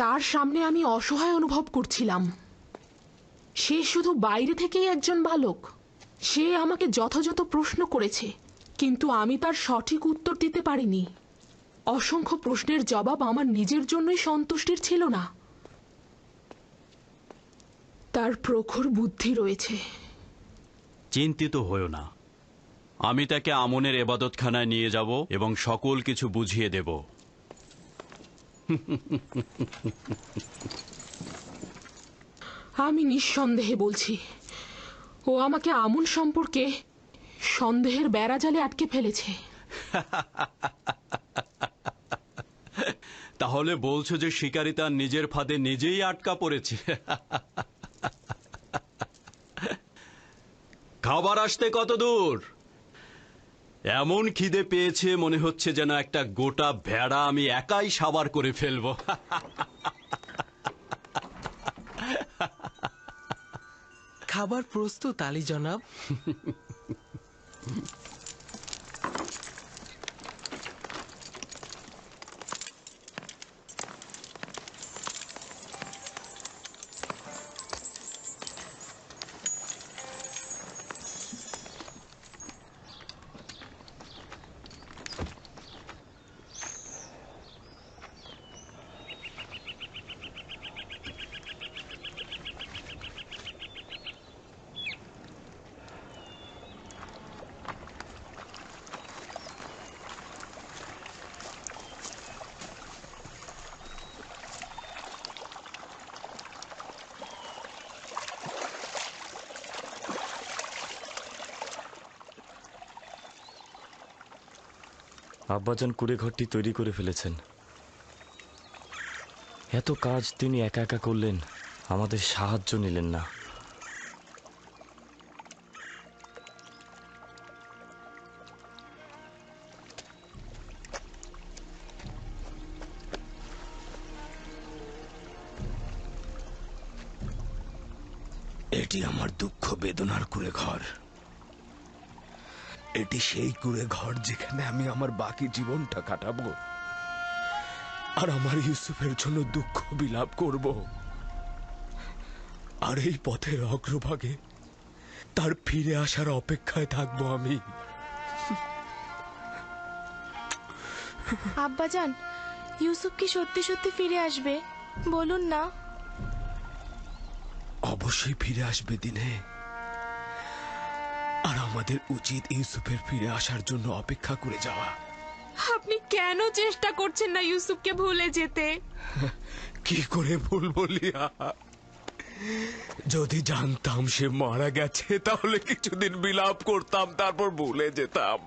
তার সামনে আমি অসহায় অনুভব করছিলাম। সে শুধু বাইরে থেকেই একজন বালক। সে আমাকে যথাযথ প্রশ্ন করেছে, কিন্তু আমি তার সঠিক উত্তর দিতে পারিনি। অসংখ্য প্রশ্নের জবাব আমার নিজের জন্যই সন্তুষ্টির ছিল না। তার প্রখর বুদ্ধি রয়েছে। চিন্তিত হয়ো না, আমি তাকে আমনের এবাদতখানায় নিয়ে যাব এবং সকল কিছু বুঝিয়ে দেব। আমি নিঃসন্দেহে বলছি, ও আমাকে আমন সম্পর্কে সন্দেহের বেড়াজালে আটকে ফেলেছে। তাহলে বলছো যে শিকারী তার নিজের ফাঁদে নিজেই আটকা পড়েছে? খাবার আসতে কত দূর? এমন খিদে পেয়েছে মনে হচ্ছে যেন একটা গোটা ভেড়া আমি একাই সাবার করে ফেলবো। খাবার প্রস্তুত আলী জনাব। আব্বাজান কুঁড়ে ঘরটি তৈরি করে ফেলেছেন। এত কাজ তিনি একা একা করলেন, আমাদের সাহায্য নিলেন না। এটি আমার দুঃখ বেদনার কুঁড়ে ঘর। এটি সেই কুঁড়ে ঘর যেখানে আমি আমার বাকি জীবনটা কাটাবো আর আমার ইউসুফের জন্য দুঃখ বিলাপ করব। আর এই পথের অগ্রভাগে তার ফিরে আসার অপেক্ষায় থাকবো আমি। আব্বাজান, ইউসুফ কি সত্যি সত্যি ফিরে আসবে? বলুন না। অবশ্যই ফিরে আসবে দিনে, আর আমাদের উচিত ইউসুফের ফিরে আসার জন্য অপেক্ষা করে যাওয়া। আপনি কেন চেষ্টা করছেন না ইউসুফকে ভুলে যেতে? কি করে ভুলবো লিয়া? যদি জানতাম সে মারা গেছে তাহলে কিছুদিন বিলাপ করতাম, তারপর ভুলে যেতাম।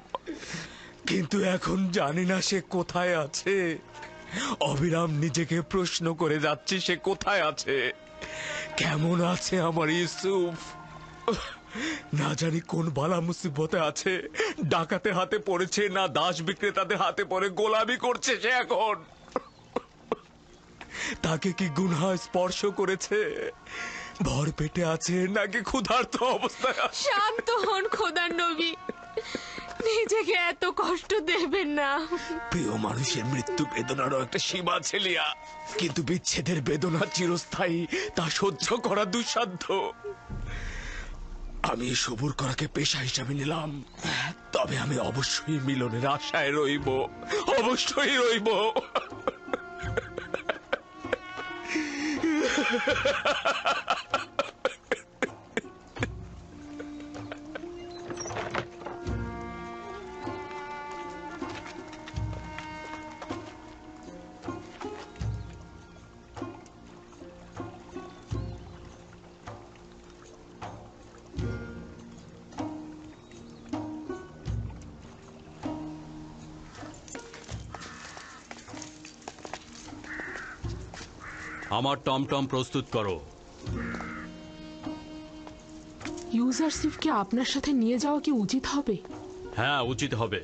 কিন্তু এখন জানি না সে কোথায় আছে। অবিরাম নিজেকে প্রশ্ন করে যাচ্ছি সে কোথায় আছে, কেমন আছে আমার ইউসুফ। না জানি কোন বালা মুসিবতে আছে, ডাকাতের হাতে পড়েছে না দাস বিক্রেতাদের হাতে পড়ে গোলামি করছে সে এখন। তাকে কি গুনাহ স্পর্শ করেছে? ভর পেটে আছে নাকি ক্ষুধার্ত অবস্থায় আছে? শান্ত হন খোদার নবী, নিজেকে এত কষ্ট দেবেন না। প্রিয় মানুষের মৃত্যু বেদনারও একটা সীমা আছে লিয়া, কিন্তু বিচ্ছেদের বেদনা চিরস্থায়ী, তা সহ্য করা দুঃসাধ্য। আমি সবুর করাকে পেশা হিসাবে নিলাম, তবে আমি অবশ্যই মিলনের আশায় রইব, অবশ্যই রইব। আমার টমটম প্রস্তুত করো। ইউজারশিপকে আপনার সাথে নিয়ে যাওয়া কি উচিত হবে? হ্যাঁ, উচিত হবে।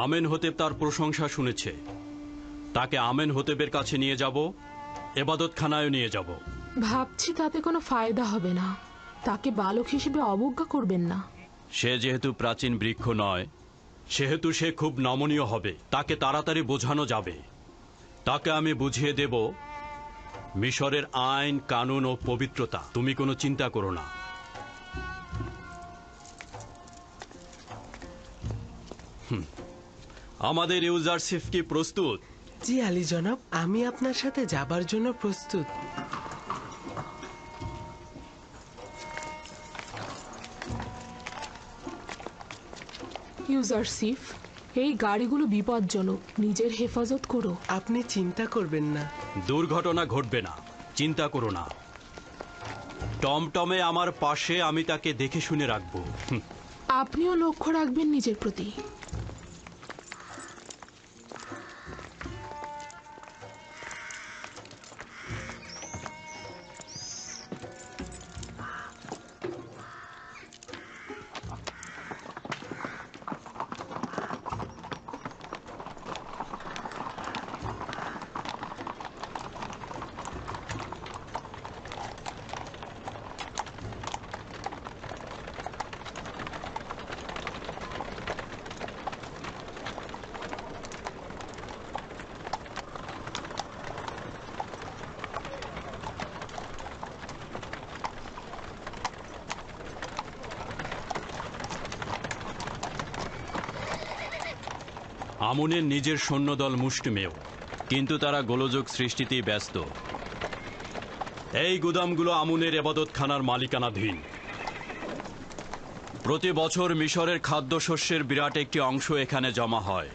আমেন হতেব তার প্রশংসা শুনেছে, তাকে আমেন হতেবের কাছে নিয়ে যাব, এবাদতখানায় নিয়ে যাব। ভাবছি তাতে কোনো ফায়দা হবে না। তাকে বালক হিসেবে অবজ্ঞা করবেন না। সে যেহেতু প্রাচীন বৃক্ষ নয়, সেহেতু সে খুব নমনীয় হবে, তাকে তাড়াতাড়ি বোঝানো যাবে। তাকে আমি বুঝিয়ে দেব মিশরের আইন কানুন ও পবিত্রতা। তুমি কোনো চিন্তা করো না। আমাদের ইউজারশিপ কি প্রস্তুত? জি আলী জনাব, আমি আপনার সাথে যাবার জন্য প্রস্তুত। ইউজারশিপ, এই গাড়িগুলো বিপজ্জনক, নিজের হেফাজত করো। আপনি চিন্তা করবেন না। দুর্ঘটনা ঘটবে না, চিন্তা করো না। টমটমে আমার পাশে, আমি তাকে দেখে শুনে রাখবো। আপনিও লক্ষ্য রাখবেন নিজের প্রতি। আমুনের নিজের সৈন্যদল মুষ্টিমেয়, কিন্তু তারা গোলযোগ সৃষ্টিতেই ব্যস্ত। এই গুদামগুলো আমুনের এবাদতখানার মালিকানাধীন। প্রতি বছর মিশরের খাদ্যশস্যের বিরাট একটি অংশ এখানে জমা হয়।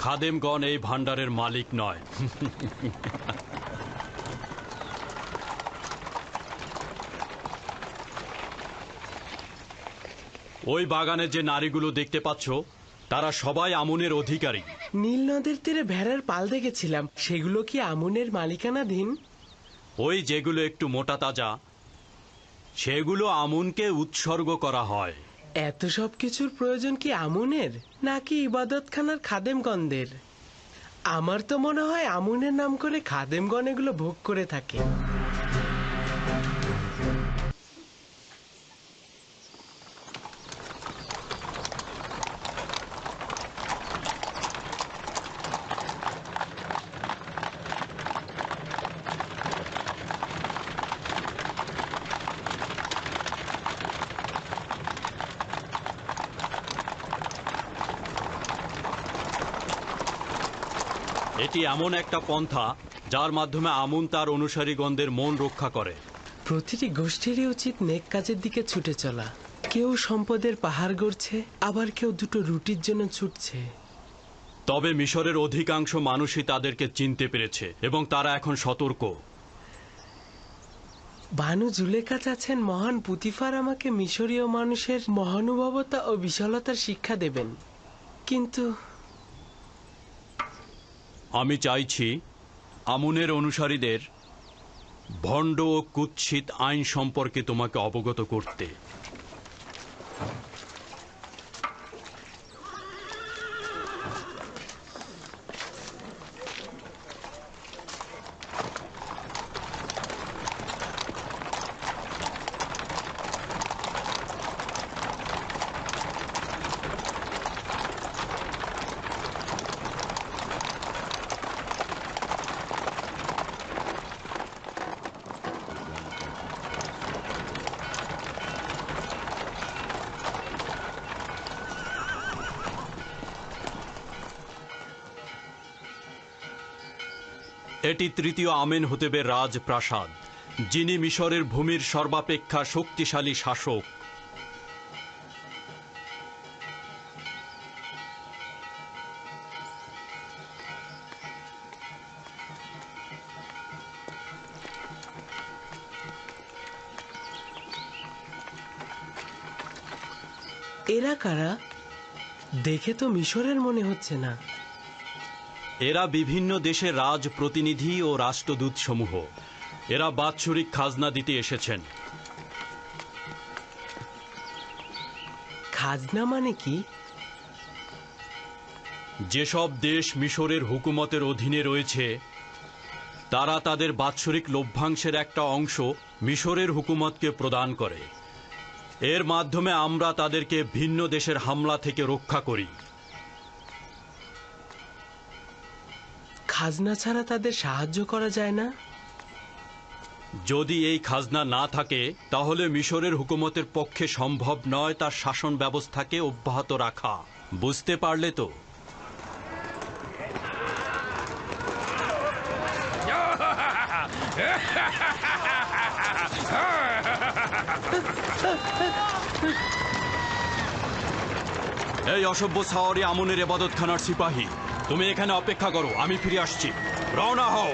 খাদেমগণ এই ভাণ্ডারের মালিক নয়। ওই বাগানে যে নারীগুলো দেখতে পাচ্ছ, তারা সবাই আমুনের অধিকারী। নীল নদের তীরে ভেড়ার পাল দেখেছিলাম, সেগুলো কি আমুনের মালিকানাধীন? ওই যেগুলো একটু মোটা তাজা, সেগুলো আমুনকে উৎসর্গ করা হয়। এত সব কিছুর প্রয়োজন কি আমুনের, নাকি ইবাদতখানার খাদেমগণদের? আমার তো মনে হয় আমুনের নাম করে খাদেমগণ এগুলো ভোগ করে থাকে। এটি এমন একটা পন্থা যার মাধ্যমে আমুন তার অনুসারীগণদের মন রক্ষা করে। প্রতিটি গোষ্ঠীরই উচিত নেক কাজের দিকে ছুটে চলা। কেউ সম্পদের পাহাড় গড়ছে, আবার কেউ দুটো রুটির জন্য ছুটছে। তবে মিশরের অধিকাংশ মানুষই তাদেরকে চিনতে পেরেছে এবং তারা এখন সতর্ক। বানু জুলেখা চাচ্ছেন মহান পুতিফার আমাকে মিশরীয় মানুষের মহানুভবতা ও বিশালতার শিক্ষা দেবেন, কিন্তু আমি চাইছি আমুনের অনুসারীদের ভণ্ড ও কুৎসিত আইন সম্পর্কে তোমাকে অবগত করতে। এটি তৃতীয় আমেনহোতেবের রাজপ্রাসাদ, যিনি মিশরের ভূমির সর্বাপেক্ষা শক্তিশালী শাসক। এরা কারা? দেখে তো মিশরের মনে হচ্ছে না। এরা বিভিন্ন দেশের রাজ প্রতিনিধি ও রাষ্ট্রদূত সমূহ। এরা বাৎসরিক খাজনা দিতে এসেছেন। খাজনা মানে কি? যেসব দেশ মিশরের হুকুমতের অধীনে রয়েছে, তারা তাদের বাৎসরিক লভ্যাংশের একটা অংশ মিশরের হুকুমতকে প্রদান করে। এর মাধ্যমে আমরা তাদেরকে ভিন্ন দেশের হামলা থেকে রক্ষা করি। খাজনা ছাড়া তাদের সাহায্য করা যায় না? যদি এই খাজনা না থাকে তাহলে মিশরের হুকুমতের পক্ষে সম্ভব নয় তার শাসন ব্যবস্থাকে অব্যাহত রাখা। বুঝতে পারলে তো? এই অসভ্য সাওয়ারি আমনের এবাদতখানার সিপাহী, তুমি এখানে অপেক্ষা করো, আমি ফিরে আসছি। রওনা হও।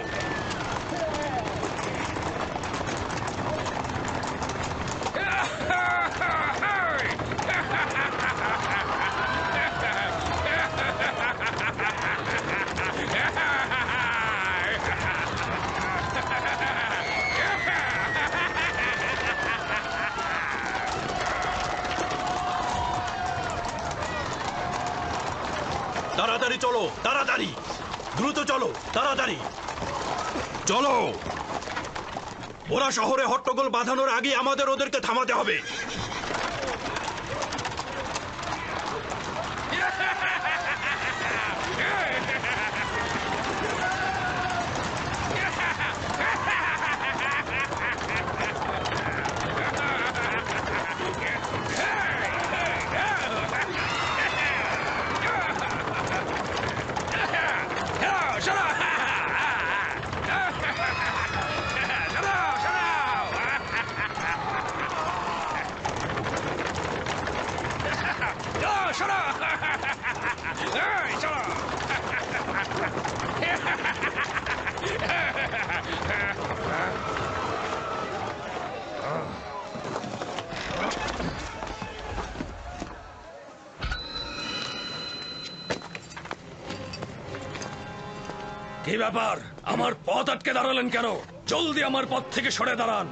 তাড়াতাড়ি চলো, তাড়াতাড়ি, দ্রুত চলো, তাড়াতাড়ি চলো। ওরা শহরে হট্টগোল বাঁধানোর আগে আমাদের ওদেরকে থামাতে হবে। কি ব্যাপার? আমার পথ আটকে দাঁড়ালেন কেন? জলদি আমার পথ থেকে সরে দাঁড়ান।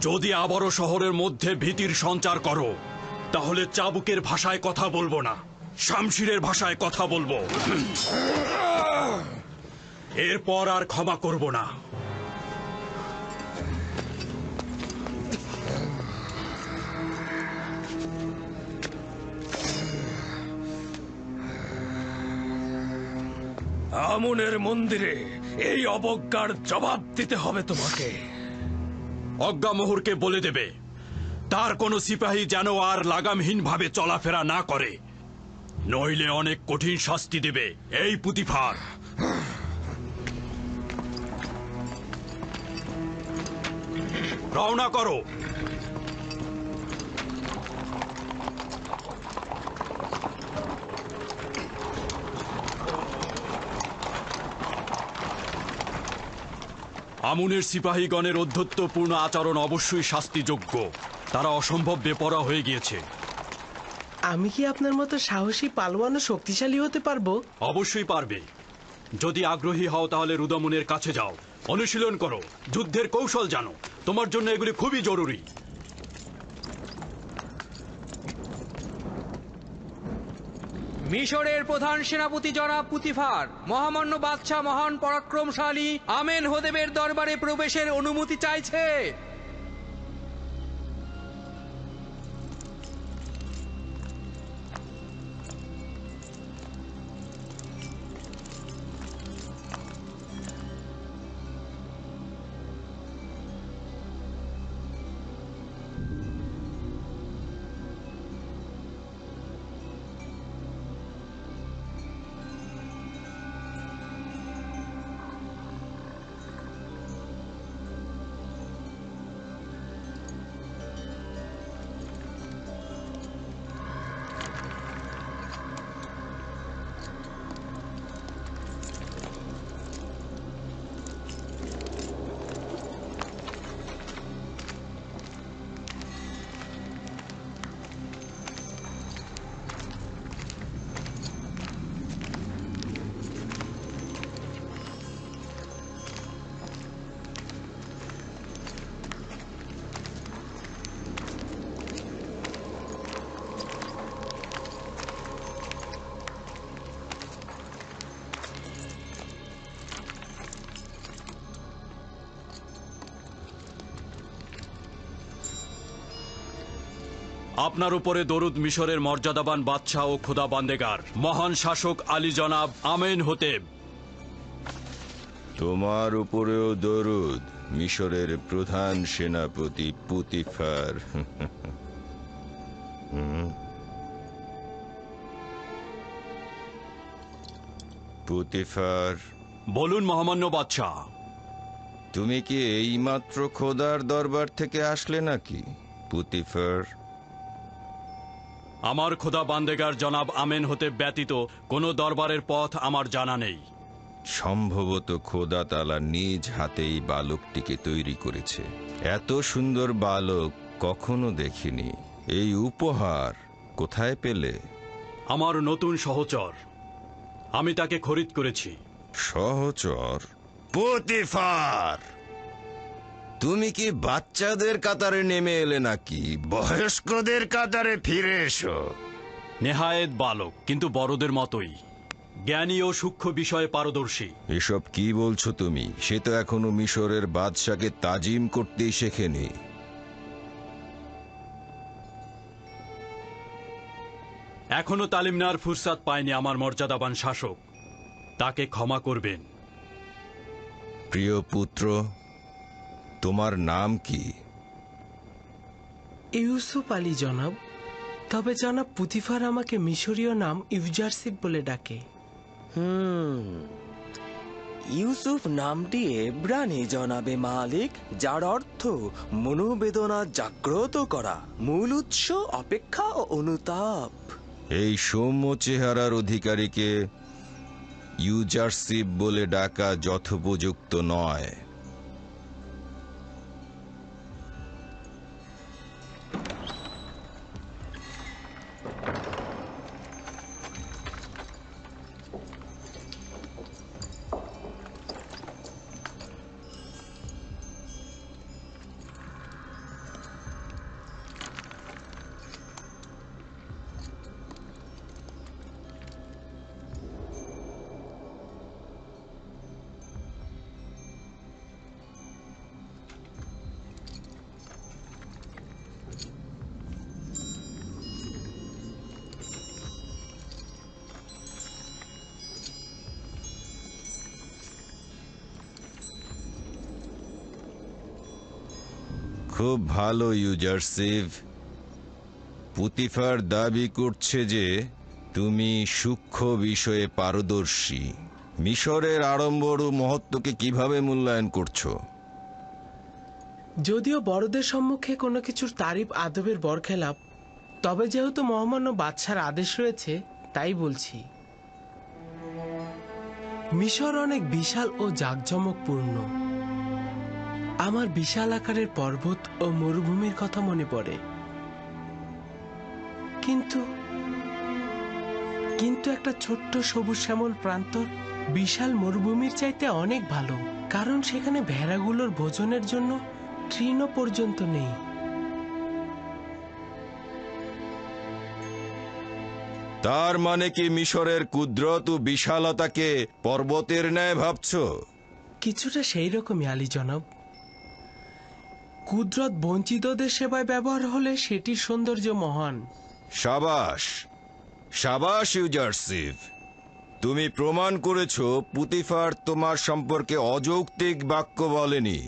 যদি আবারও শহরের মধ্যে ভীতির সঞ্চার করো তাহলে চাবুকের ভাষায় কথা বলবো না, শামশিরের ভাষায় কথা বলবো। এরপর আর ক্ষমা করব না। আমুনের মন্দিরে এই অবজ্ঞার জবাব দিতে হবে তোমাকে। অজ্ঞামোহরকে বলে দেবে তার কোনো সিপাহী যেন আর লাগামহীনভাবে চলাফেরা না করে, নইলে অনেক কঠিন শাস্তি দেবে এই পুতিফার। রওনা করো। আমুনের সিপাহীগণের অধ্যত্বপূর্ণ আচরণ অবশ্যই শাস্তিযোগ্য। তারা অসম্ভব বেপরোয়া হয়ে গিয়েছে। আমি কি আপনার মতো সাহসী পালোয়ান ও শক্তিশালী হতে পারবো? অবশ্যই পারবে। যদি আগ্রহী হও তাহলে রুদামুনের কাছে যাও, অনুশীলন করো, যুদ্ধের কৌশল জানো। তোমার জন্য এগুলি খুবই জরুরি। মিশরের প্রধান সেনাপতি জনাব পুতিফার মহামান্য বাদশাহ মহান পরাক্রমশালী আমেন হোদেবের দরবারে প্রবেশের অনুমতি চাইছে। আপনার উপরে দরুদ মিশরের মর্যাদাবান বাদশাহ ও খোদা বান্দেগার মহান শাসক আলী জনাব আমেন হোতেব। তোমার উপরেও দরুদ মিশরের প্রধান সেনাপতি পুতিফার। পুতিফার, বলুন মহামান্য বাদশাহ। তুমি কি এইমাত্র খোদার দরবার থেকে আসলে নাকি পুতিফার? আমার খোদা বান্দেগার জনাব আমেন হতে ব্যতীত কোনো দরবারের পথ আমার জানা নেই। সম্ভবত খোদা তাআলা নিজ হাতেই বালকটিকে তৈরি করেছে। এত সুন্দর বালক কখনো দেখিনি। এই উপহার কোথায় পেলে? আমার নতুন সহচর, আমি তাকে খরিদ করেছি। সহচর? পুতিফার, তুমি কি বাচ্চাদের কাতারে নেমে এলে নাকি বয়স্কদের কাতারে ফিরে এসো? নেহায়েত বালক, কিন্তু বড়দের মতোই জ্ঞানী ও সূক্ষ্ম বিষয়ে পারদর্শী। এসব কি বলছো তুমি? সে তো এখনো মিশরের বাদশাকে তাজিম করতেই শেখেনি। এখনো তালিম নেওয়ার ফুরসাত পায়নি আমার মর্যাদাবান শাসক, তাকে ক্ষমা করবেন। প্রিয় পুত্র, তোমার নাম কি? ইউসুফ আলী জনাব। তবে জনাব পুতিফার আমাকে মিশরীয় নাম ইউজারসিফ বলে ডাকে। ইউসুফ নামটি এব্রানি জনাবে মালিক, যার অর্থ মনোবেদনা জাগ্রত করা, মূল উৎস অপেক্ষা ও অনুতাপ। এই সৌম্য চেহারার অধিকারীকে ইউজারসিফ বলে ডাকা যথোপযুক্ত নয়। খুব ভালো ইউজারসিফ। পুতিফার দাবি করছে যে তুমি সূক্ষ্ম বিষয়ে পারদর্শী। মিশরের আড়ম্বর ও মহত্বকে কিভাবে মূল্যায়ন করছো? যদিও বড়দের সম্মুখে কোনো কিছুর তারিফ আদবের বরখেলাপ, তবে যেহেতু মহামান্য বাদশার আদেশ রয়েছে তাই বলছি। মিশর অনেক বিশাল ও জাঁকজমকপূর্ণ। আমার বিশাল আকারের পর্বত ও মরুভূমির কথা মনে পড়ে, কিন্তু একটা ছোট্ট সবুজ শ্যামল প্রান্তর বিশাল মরুভূমির চাইতে অনেক ভালো, কারণ সেখানে ভেড়াগুলোর ভোজনের জন্য তৃণ পর্যন্ত নেই। তার মানে কি মিশরের কুদরত ও বিশালতাকে পর্বতের ন্যায় ভাবছো? কিছুটা সেই রকমই আলী জনাব। কুদরত বঞ্চিতদের সেবায় ব্যবহার হলে সেটির সৌন্দর্য মহান। সাবাস, সাবাস ইউজারসিফ। তুমি প্রমাণ করেছো পুতিফার তোমার সম্পর্কে অযৌক্তিক বাক্য বলেনি।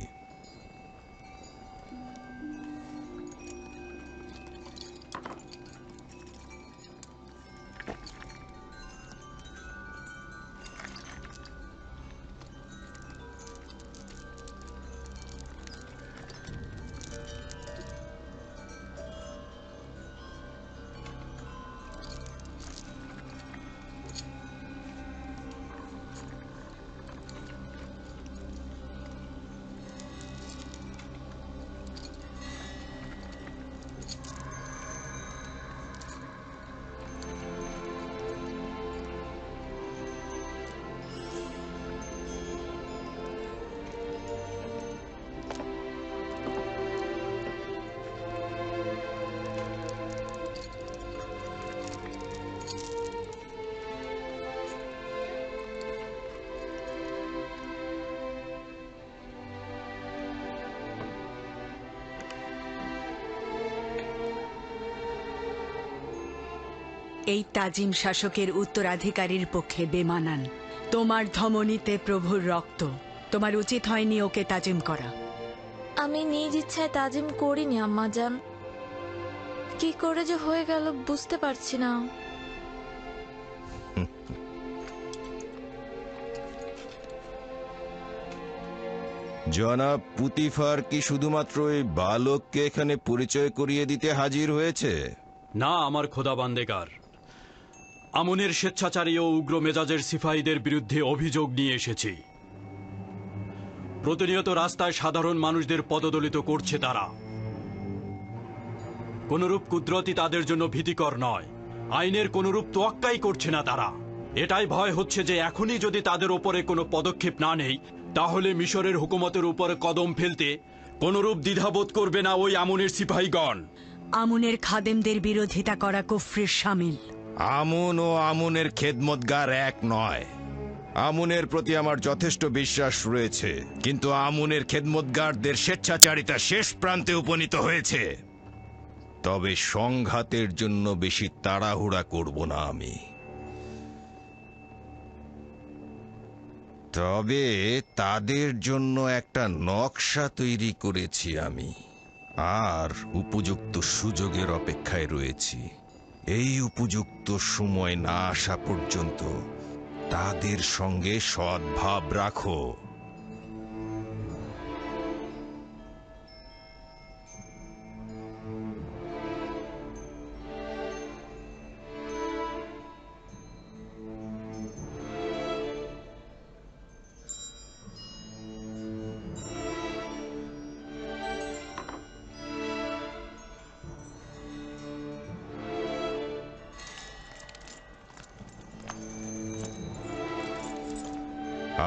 এই তাজিম শাসকের উত্তরাধিকারীর পক্ষে বেমানান। তোমার ধমনীতে প্রভুর রক্ত, তোমার উচিত হয়নি ওকে তাজিম করা। আমি নিজ ইচ্ছায় তাজিম করিনি আম্মাজান, কি করে যে হয়ে গেল বুঝতে পারছি না। জনাব পুতিফার কি শুধুমাত্র এই বালককে এখানে পরিচয় করিয়ে দিতে হাজির হয়েছে? না আমার খোদা বান্দেগার, আমনের স্বেচ্ছাচারী ও উগ্র মেজাজের সিপাহীদের বিরুদ্ধে অভিযোগ নিয়ে এসেছি। প্রতিনিয়ত রাস্তায় সাধারণ মানুষদের পদদলিত করছে তারা। কোনরূপ কুদরতি তাদের জন্য ভীতিকর নয়, আইনের কোনরূপ তোয়াক্কাই করছে না তারা। এটাই ভয় হচ্ছে যে এখনই যদি তাদের ওপরে কোনো পদক্ষেপ না নেই, তাহলে মিশরের হুকুমতের উপরে কদম ফেলতে কোনরূপ দ্বিধাবোধ করবে না ওই আমনের সিপাহীগণ। আমুনের খাদেমদের বিরোধিতা করা কুফরির শামিল। আমুন ও আমুনের খেদমতগার এক নয়। আমুনের প্রতি আমার যথেষ্ট বিশ্বাস রয়েছে, কিন্তু আমুনের খেদমতগারদের স্বেচ্ছাচারিতা শেষ প্রান্তে উপনীত হয়েছে। তবে সংঘাতের জন্য বেশি তাড়াহুড়া করব না আমি। তবে তাদের জন্য একটা নকশা তৈরি করেছি আমি, আর উপযুক্ত সুযোগের অপেক্ষায় রয়েছি। এই উপযুক্ত সময় না আসা পর্যন্ত তাদের সঙ্গে সদ্ভাব রাখো।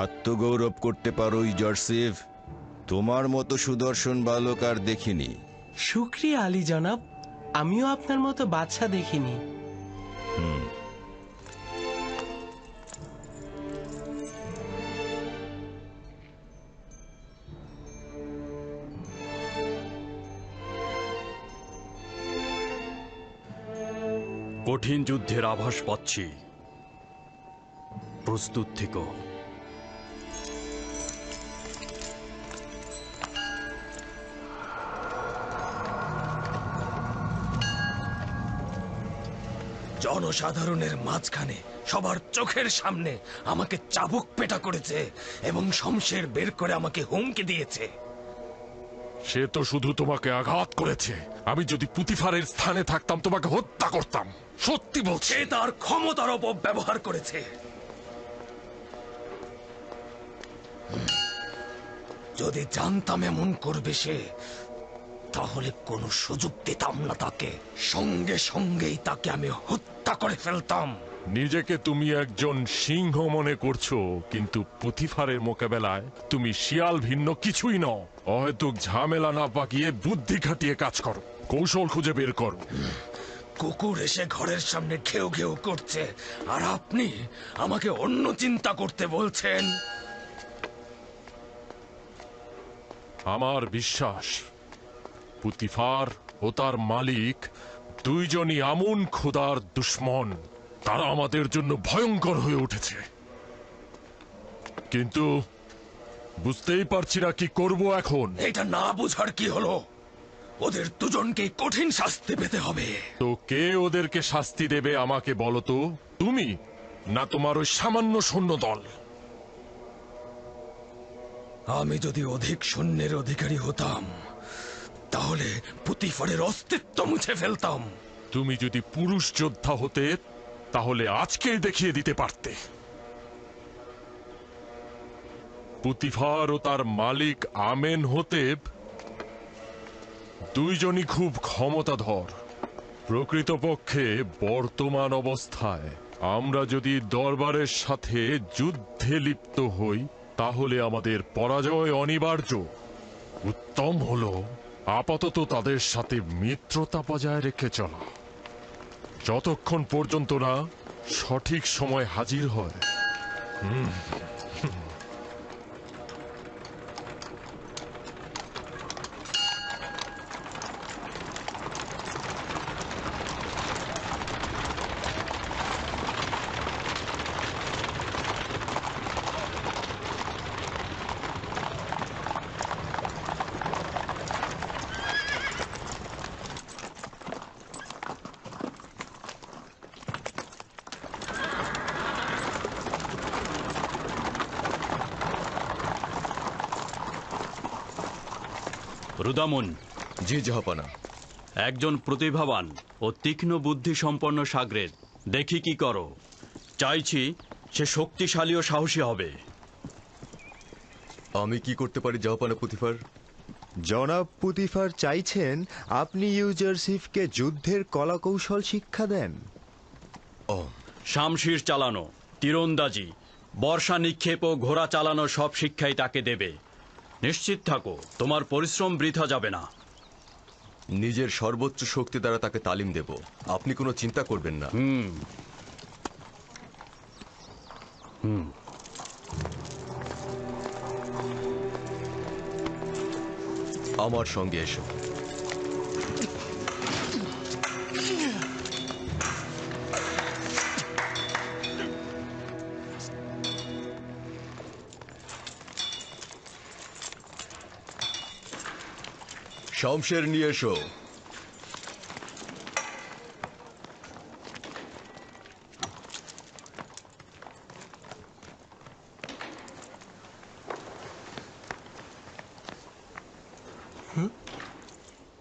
আত্মগৌরব করতে পারো ইজারসিফ, তোমার মতো সুদর্শন বালক আর দেখিনি। শুক্রিয়া আলী জনাব, আমিও আপনার মতো বাদশা দেখিনি। কঠিন যুদ্ধের আভাস পাচ্ছি, প্রস্তুত থেকো। জনসাধারণের মাঝখানে সবার চোখের সামনে আমাকে চাবুক পেটা করেছে এবং শমশের বের করে আমাকে হুমকি দিয়েছে। সে তো শুধু তোমাকে আঘাত করেছে। আমি যদি পুতিফারের স্থানে থাকতাম তোমাকে হত্যা করতাম। সত্যি বলছি। সে তার ক্ষমতার অপব্যবহার করেছে। যদি জানতাম এমন করবে সে, তাহলে কোনো সুযোগ দিতাম না তাকে। সঙ্গে সঙ্গেই তাকে আমি হত্যা করে ফেলতাম। নিজেকে তুমি একজন সিংহ মনে করছো, কিন্তু পুতিফারের মোকাবেলায় তুমি শিয়াল ভিন্ন কিছুই নও। অহেতুক ঝামেলা না পাকিয়ে বুদ্ধি খাটিয়ে কাজ করো, কৌশল খুঁজে বের করো। কুকুর এসে ঘরের সামনে ঘেউ ঘেউ করছে, আর আপনি আমাকে অন্য চিন্তা করতে বলছেন। আমার বিশ্বাস পুতিফার ও তার মালিক দুইজনই আমুন খোদার দুশ্মন। তারা আমাদের জন্য ভয়ঙ্কর হয়ে উঠেছে, কিন্তু বুঝতেই পারছি না কি করব এখন। এটা না বুঝার কি হলো? ওদের দুজনকে কঠিন শাস্তি পেতে হবে। তো কে ওদেরকে শাস্তি দেবে আমাকে বলো তো, তুমি না তোমার ওই সামান্য সৈন্য দল? আমি যদি অধিক সৈন্যের অধিকারী হতাম, তাহলে পুতিফারের অস্তিত্ব মুছে ফেলতাম। তুমি যদি পুরুষ যোদ্ধা হতে, তাহলে আজকেই দেখিয়ে দিতে পারতে। পুতিফার ও তার মালিক আমেন হোতেব দুইজনই খুব ক্ষমতাধর। প্রকৃতপক্ষে বর্তমান অবস্থায় আমরা যদি দরবারের সাথে যুদ্ধে লিপ্ত হই, তাহলে আমাদের পরাজয় অনিবার্য। উত্তম হলো আপাতত তাদের সাথে মিত্রতা বজায় রেখে চলা, যতক্ষণ পর্যন্ত না সঠিক সময় হাজির হয়। রুদামুন, জি জাহাপানা। একজন প্রতিভাবান ও তীক্ষ্ণ বুদ্ধি সম্পন্ন সাগরেদ, দেখি কি করো। চাইছি সে শক্তিশালী ও সাহসী হবে। আমি কি করতে পারি জাহাপানা পুতিফার? জনাব পুতিফার চাইছেন আপনি ইউজারসিফকে যুদ্ধের কলাকৌশল শিক্ষা দেন। শামশির চালানো, তীরন্দাজি, বর্ষা নিক্ষেপ ও ঘোড়া চালানো সব শিক্ষাই তাকে দেবে। নিশ্চিত থাকো, তোমার পরিশ্রম বৃথা যাবে না। নিজের সর্বোচ্চ শক্তি দ্বারা তাকে তালিম দেব, আপনি কোনো চিন্তা করবেন না। আমার সঙ্গে এসো। শমশের নিয়ে এসো।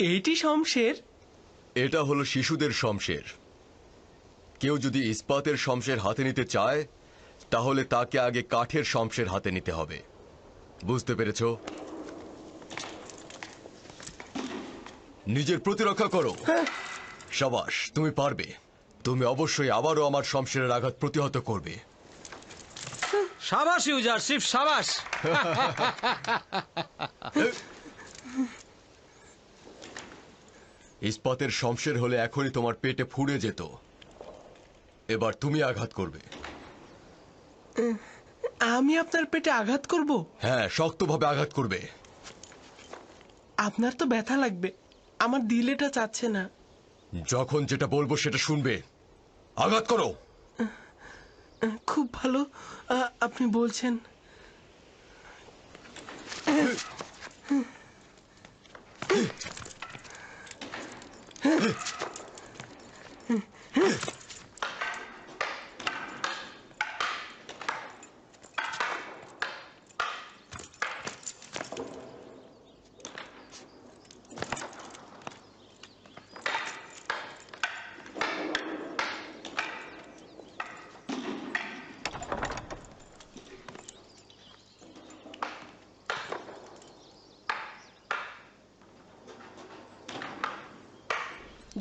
এইটি শমশের? এটা হলো শিশুদের শমশের। কেউ যদি ইস্পাতের শমশের হাতে নিতে চায় তাহলে তাকে আগে কাঠের শমশের হাতে নিতে হবে। বুঝতে পেরেছো? নিজের প্রতিরক্ষা করো। সাবাস, তুমি পারবে। তুমি অবশ্যই আবারও আমার শমশেরের আঘাত প্রতিহত করবে। সাবাস ইউজারশিপ, সাবাস। ইস্পাতের শমশের হলে এখনই তোমার পেটে ফুড়ে যেত। এবার তুমি আঘাত করবে। আমি আপনার পেটে আঘাত করব? হ্যাঁ, শক্তভাবে আঘাত করবে। আপনার তো ব্যথা লাগবে, আমার দিল এটা চাচ্ছে না। যখন যেটা বলবো সেটা শুনবে। আঘাত করো। খুব ভালো, আপনি বলছেন।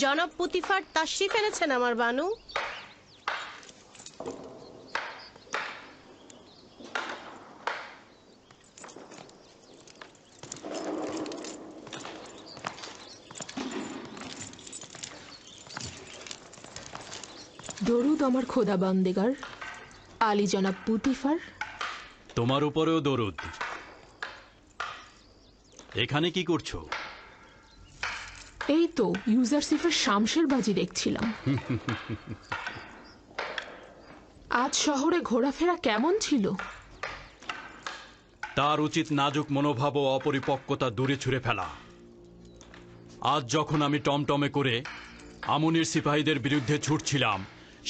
জনাব পুতিফার তাশরিফ এনেছেন আমার বানু। দরুদ আমার খোদা বান্দেগার, আলী জনাব পুতিফার। তোমার উপরেও দরুদ। এখানে কি করছো? এই তো ইউজারসিফের শামশের বাজি দেখছিলাম। আজ শহরে ঘোরাফেরা কেমন ছিল? তার উচিত নাজুক মনোভাব ও অপরিপক্কতা দূরে ছুঁড়ে ফেলা। আজ যখন আমি টমটমে করে আমুনির সিপাহীদের বিরুদ্ধে ছুটছিলাম,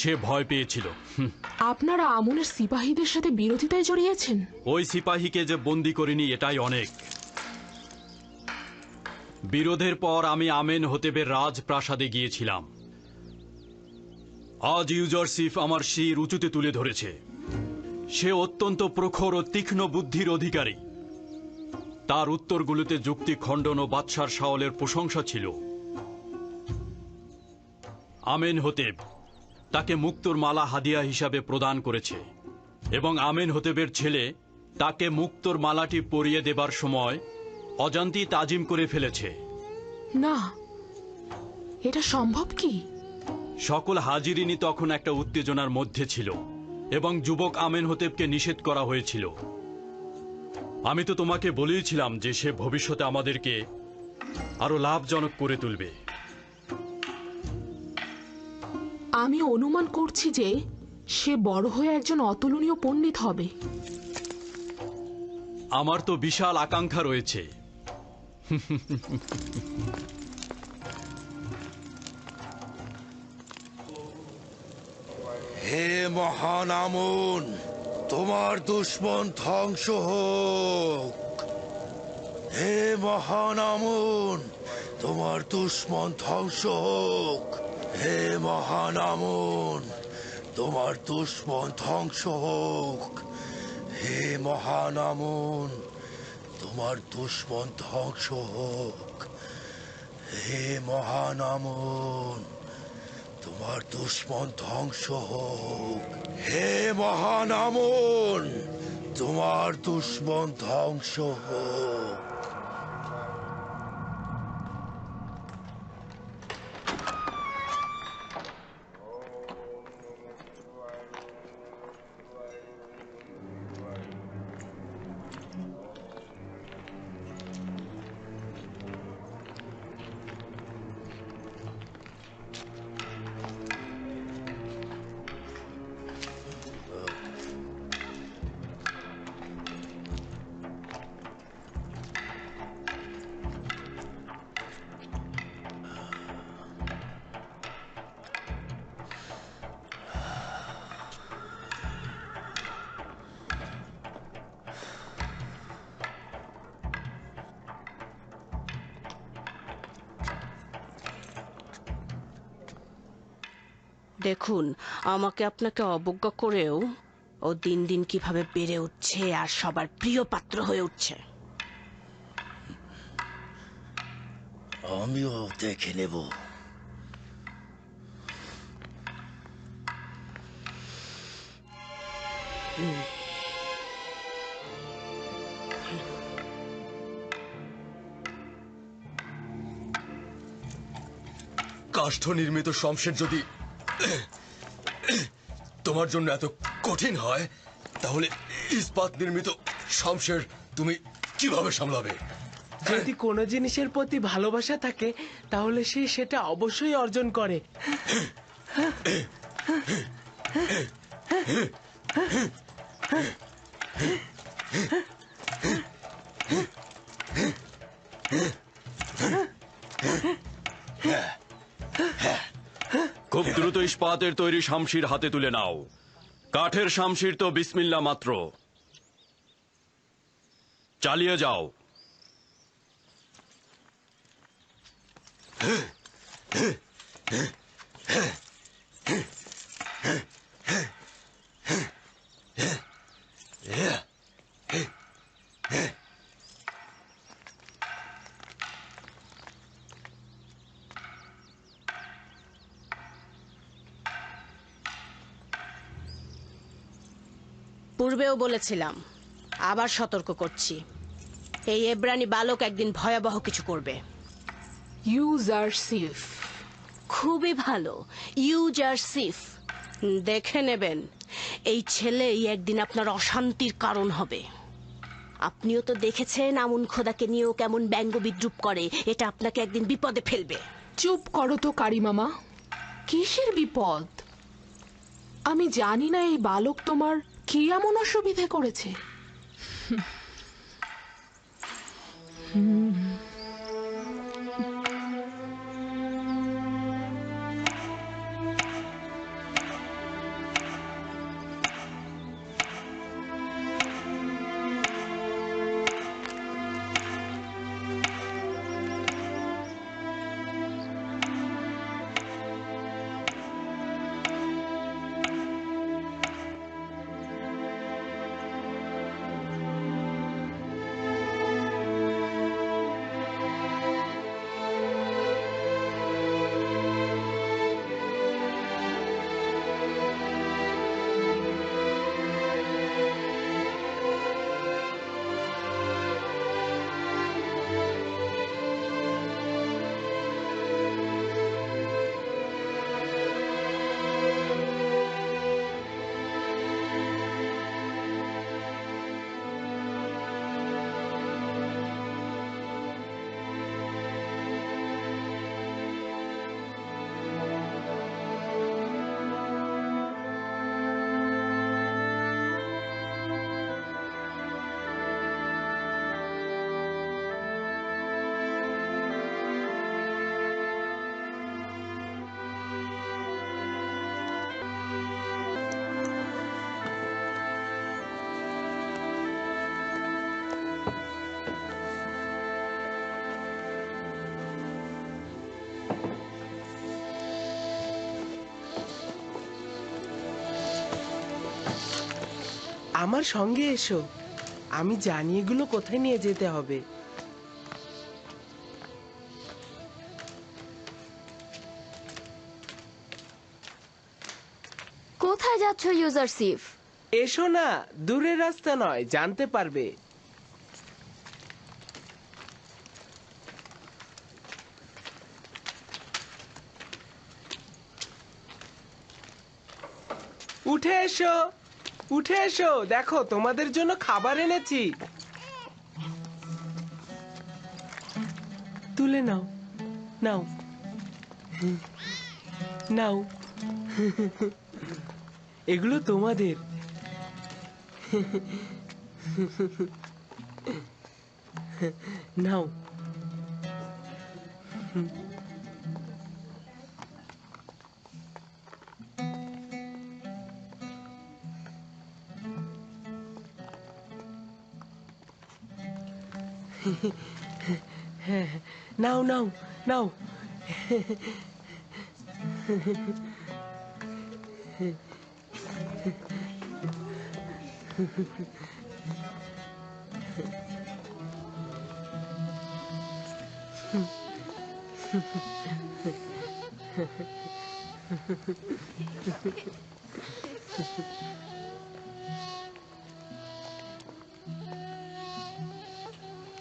সে ভয় পেয়েছিল। আপনারা আমুনের সিপাহীদের সাথে বিরোধিতায় জড়িয়েছেন? ওই সিপাহীকে যে বন্দি করিনি এটাই অনেক। বিরোধের পর আমি আমেন হতেবের রাজপ্রাসাদে গিয়েছিলাম। আজ ইউজারসিফ আমার শির উঁচুতে তুলে ধরেছে। সে অত্যন্ত প্রখর ও তীক্ষ্ণ বুদ্ধির অধিকারী। তার উত্তরগুলোতে যুক্তি খণ্ডন ও বাদশার শাওলের প্রশংসা ছিল। আমেন হতেব তাকে মুক্তোর মালা হাদিয়া হিসাবে প্রদান করেছে এবং আমেন হতেবের ছেলে তাকে মুক্তোর মালাটি পরিয়ে দেবার সময় অজান্তি তাজিম করে ফেলেছে। না, এটা সম্ভব কি? সকল হাজিরিনী তখন একটা উত্তেজনার মধ্যে ছিল এবং যুবক আমেন হতেবকে নিষেধ করা হয়েছিল। আমি তো তোমাকে বলেইছিলাম যে সে ভবিষ্যতে আমাদেরকে আরো লাভজনক করে তুলবে। আমি অনুমান করছি যে সে বড় হয়ে একজন অতুলনীয় পণ্ডিত হবে। আমার তো বিশাল আকাঙ্ক্ষা রয়েছে। হে মহান আমুন, তোমার দুশ্মন ধ্বংস হোক। হে মহান আমুন, তোমার দুশ্মন ধ্বংস হোক। হে মহান আমুন, তোমার দুশ্মন ধ্বংস হোক। হে মহান আমুন, তোমার দুশ্মন ধ্বংস হোক। হে মহান আমুন, তোমার দুশ্মন ধ্বংস হোক। হে মহান আমুন, তোমার দুশ্মন ধ্বংস হোক। দেখুন, আমাকে আপনাকে অবজ্ঞা করেও ও দিন দিন কিভাবে বেড়ে উঠছে আর সবার প্রিয় পাত্র হয়ে উঠছে। আমিও দেখে নেব। কাষ্ঠ নির্মিত শমশের যদি তোমার জন্য এত কঠিন হয়, তাহলে ইস্পাত নির্মিত শমশের তুমি কিভাবে সামলাবে? যদি কোনো জিনিসের প্রতি ভালোবাসা থাকে তাহলে সে সেটা অবশ্যই অর্জন করে। খুব দ্রুত ইস্পাতের তৈরি শামশির হাতে তুলে নাও। কাঠের শামশির তো বিসমিল্লা মাত্র। চালিয়ে যাও। পূর্বেও বলেছিলাম, আবার সতর্ক করছি, এই এব্রানি বালক একদিন ভয়াবহ কিছু করবে। ইউজারসিফ। খুবই ভালো, ইউজারসিফ। দেখে নেবেন, এই ছেলেই একদিন আপনার অশান্তির কারণ হবে। আপনিও তো দেখেছেন আমুন খোদাকে নিয়েও কেমন ব্যঙ্গ বিদ্রুপ করে। এটা আপনাকে একদিন বিপদে ফেলবে। চুপ করো তো কারি মামা। কিসের বিপদ? আমি জানি না এই বালক তোমার কি এমন অসুবিধে করেছে। আমার সঙ্গে এসো, আমি জানি এগুলো কোথায় নিয়ে যেতে হবে। কোথায় যাচ্ছ ইউজারশিপ? এসো না, দূরের রাস্তা নয়, জানতে পারবে। উঠে এসো, উঠে এসো, দেখো তোমাদের জন্য খাবার এনেছি। তুলে নাও, নাও, নাও। এগুলো তোমাদের। নাও। নাও, নাও, নাও।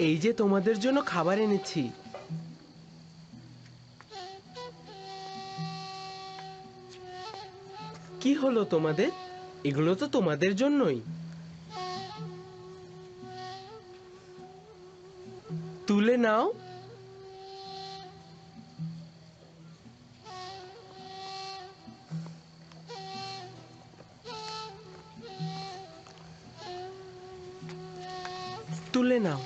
এই যে তোমাদের জন্য খাবার এনেছি। কি হলো তোমাদের? এগুলো তো তোমাদের জন্যই। তুলে নাও। তুলে নাও।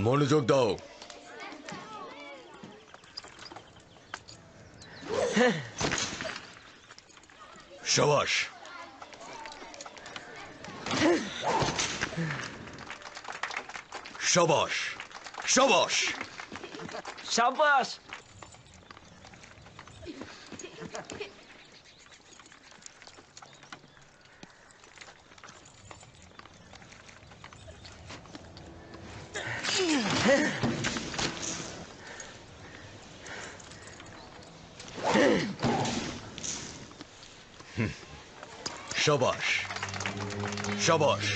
মনোযোগ দাও। শাবাশ। শাবাশ, শাবাশ, সাবাস। শাবাশ, শাবাশ।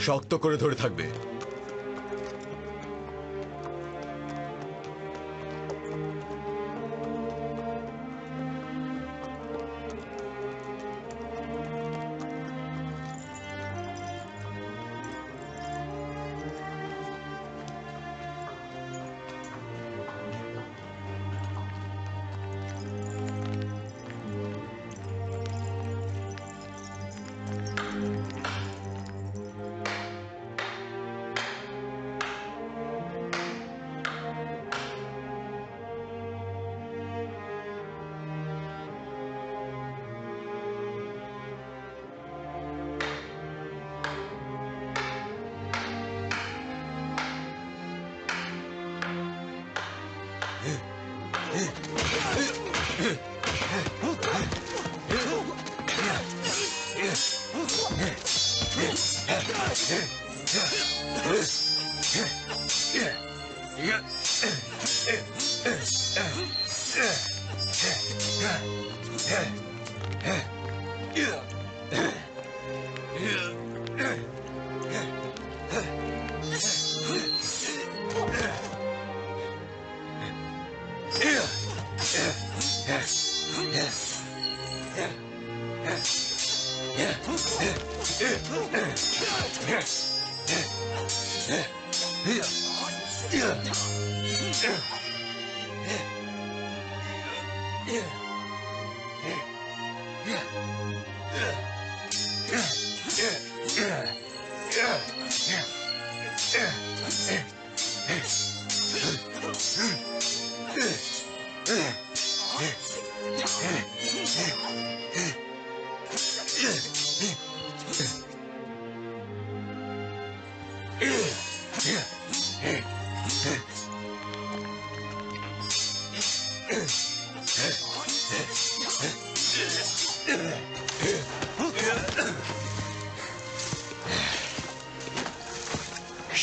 শক্ত করে ধরে থাকবে।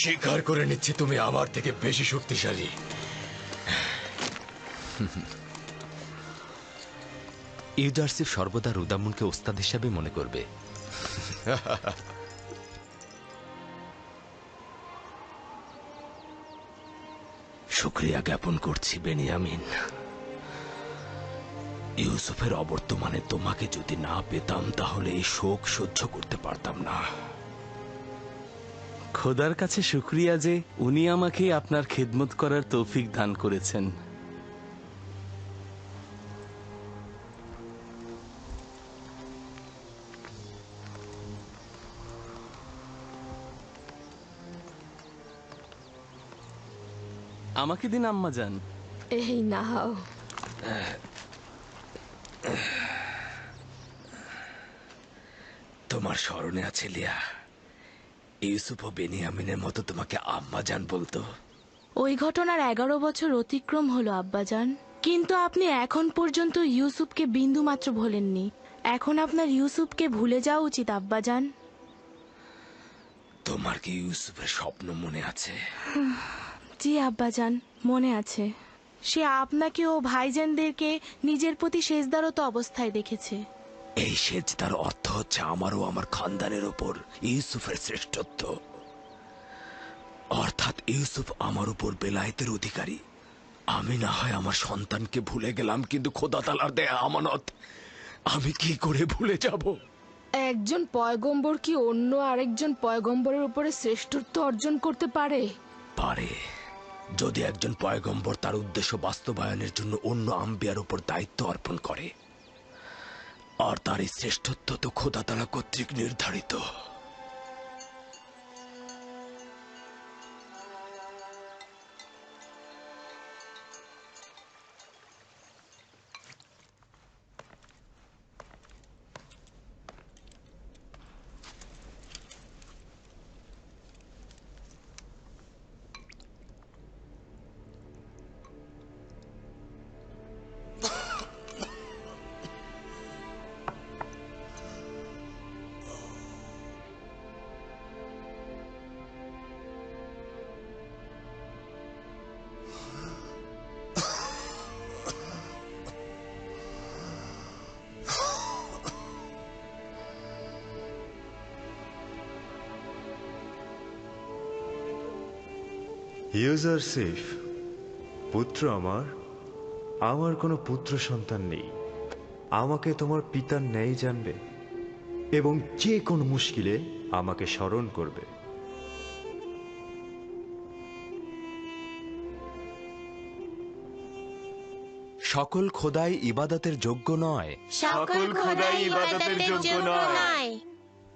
স্বীকার করে নিচ্ছি তুমি আমার থেকে বেশি শক্তিশালী। ইউজারসিফ সর্বদা রুদামুনকে ওস্তাদ হিসাবে মনে করবে। শুক্রিয়া জ্ঞাপন করছি বেনিয়ামিন। ইউসুফের অবর্তমানে তোমাকে যদি না পেতাম তাহলে এই শোক সহ্য করতে পারতাম না। খোদার কাছে শুক্রিয়া যে উনি আমাকে আপনার খেদমত করার তৌফিক দান করেছেন। আমাকে দিন আম্মা যান। এই নাও। তোমার স্মরণে আছে লিয়া, ইউসুফ ও বেনিয়ামিনের মতো তোমাকে আম্মা জান বলতো? ওই ঘটনার 11 বছর অতিক্রম হলো আব্বাজান, কিন্তু আপনি এখন পর্যন্ত ইউসুফকে বিন্দু মাত্র ভোলেননি। এখন আপনার ইউসুফকে ভুলে যাওয়া উচিত আব্বাজান। তোমার কি ইউসুফের স্বপ্ন মনে আছে? জি আব্বাজান, মনে আছে। সে আপনাকে ও ভাইজানদেরকে নিজের প্রতি সেজদারত অবস্থায় দেখেছে। এই সেজদার অর্থ হচ্ছে আমার ও আমার খানদানের ওপর ইউসুফের শ্রেষ্ঠত্ব। অর্থাৎ ইউসুফ আমার উপর বেলায়েতের অধিকারী। আমি না হয় আমার সন্তানকে ভুলে গেলাম, কিন্তু খোদা তাআলার দেয়া আমানত আমি কি করে ভুলে যাব? একজন পয়গম্বর কি অন্য আরেকজন পয়গম্বরের উপরে শ্রেষ্ঠত্ব অর্জন করতে পারে? পারে, যদি একজন পয়গম্বর তার উদ্দেশ্য বাস্তবায়নের জন্য অন্য আম্বিয়ার উপর দায়িত্ব অর্পণ করে। আর তার এই শ্রেষ্ঠত্ব তো খোদা তাআলা কর্তৃক নির্ধারিত। ইউজারসিফ, পুত্র আমার কোনো পুত্র সন্তান নেই। আমাকে তোমার পিতার ন্যায় জানবে এবং যে কোনো মুশকিলে আমাকে স্মরণ করবে। সকল খোদাই ইবাদতের যোগ্য নয়। সকল খোদাই ইবাদতের যোগ্য নয়।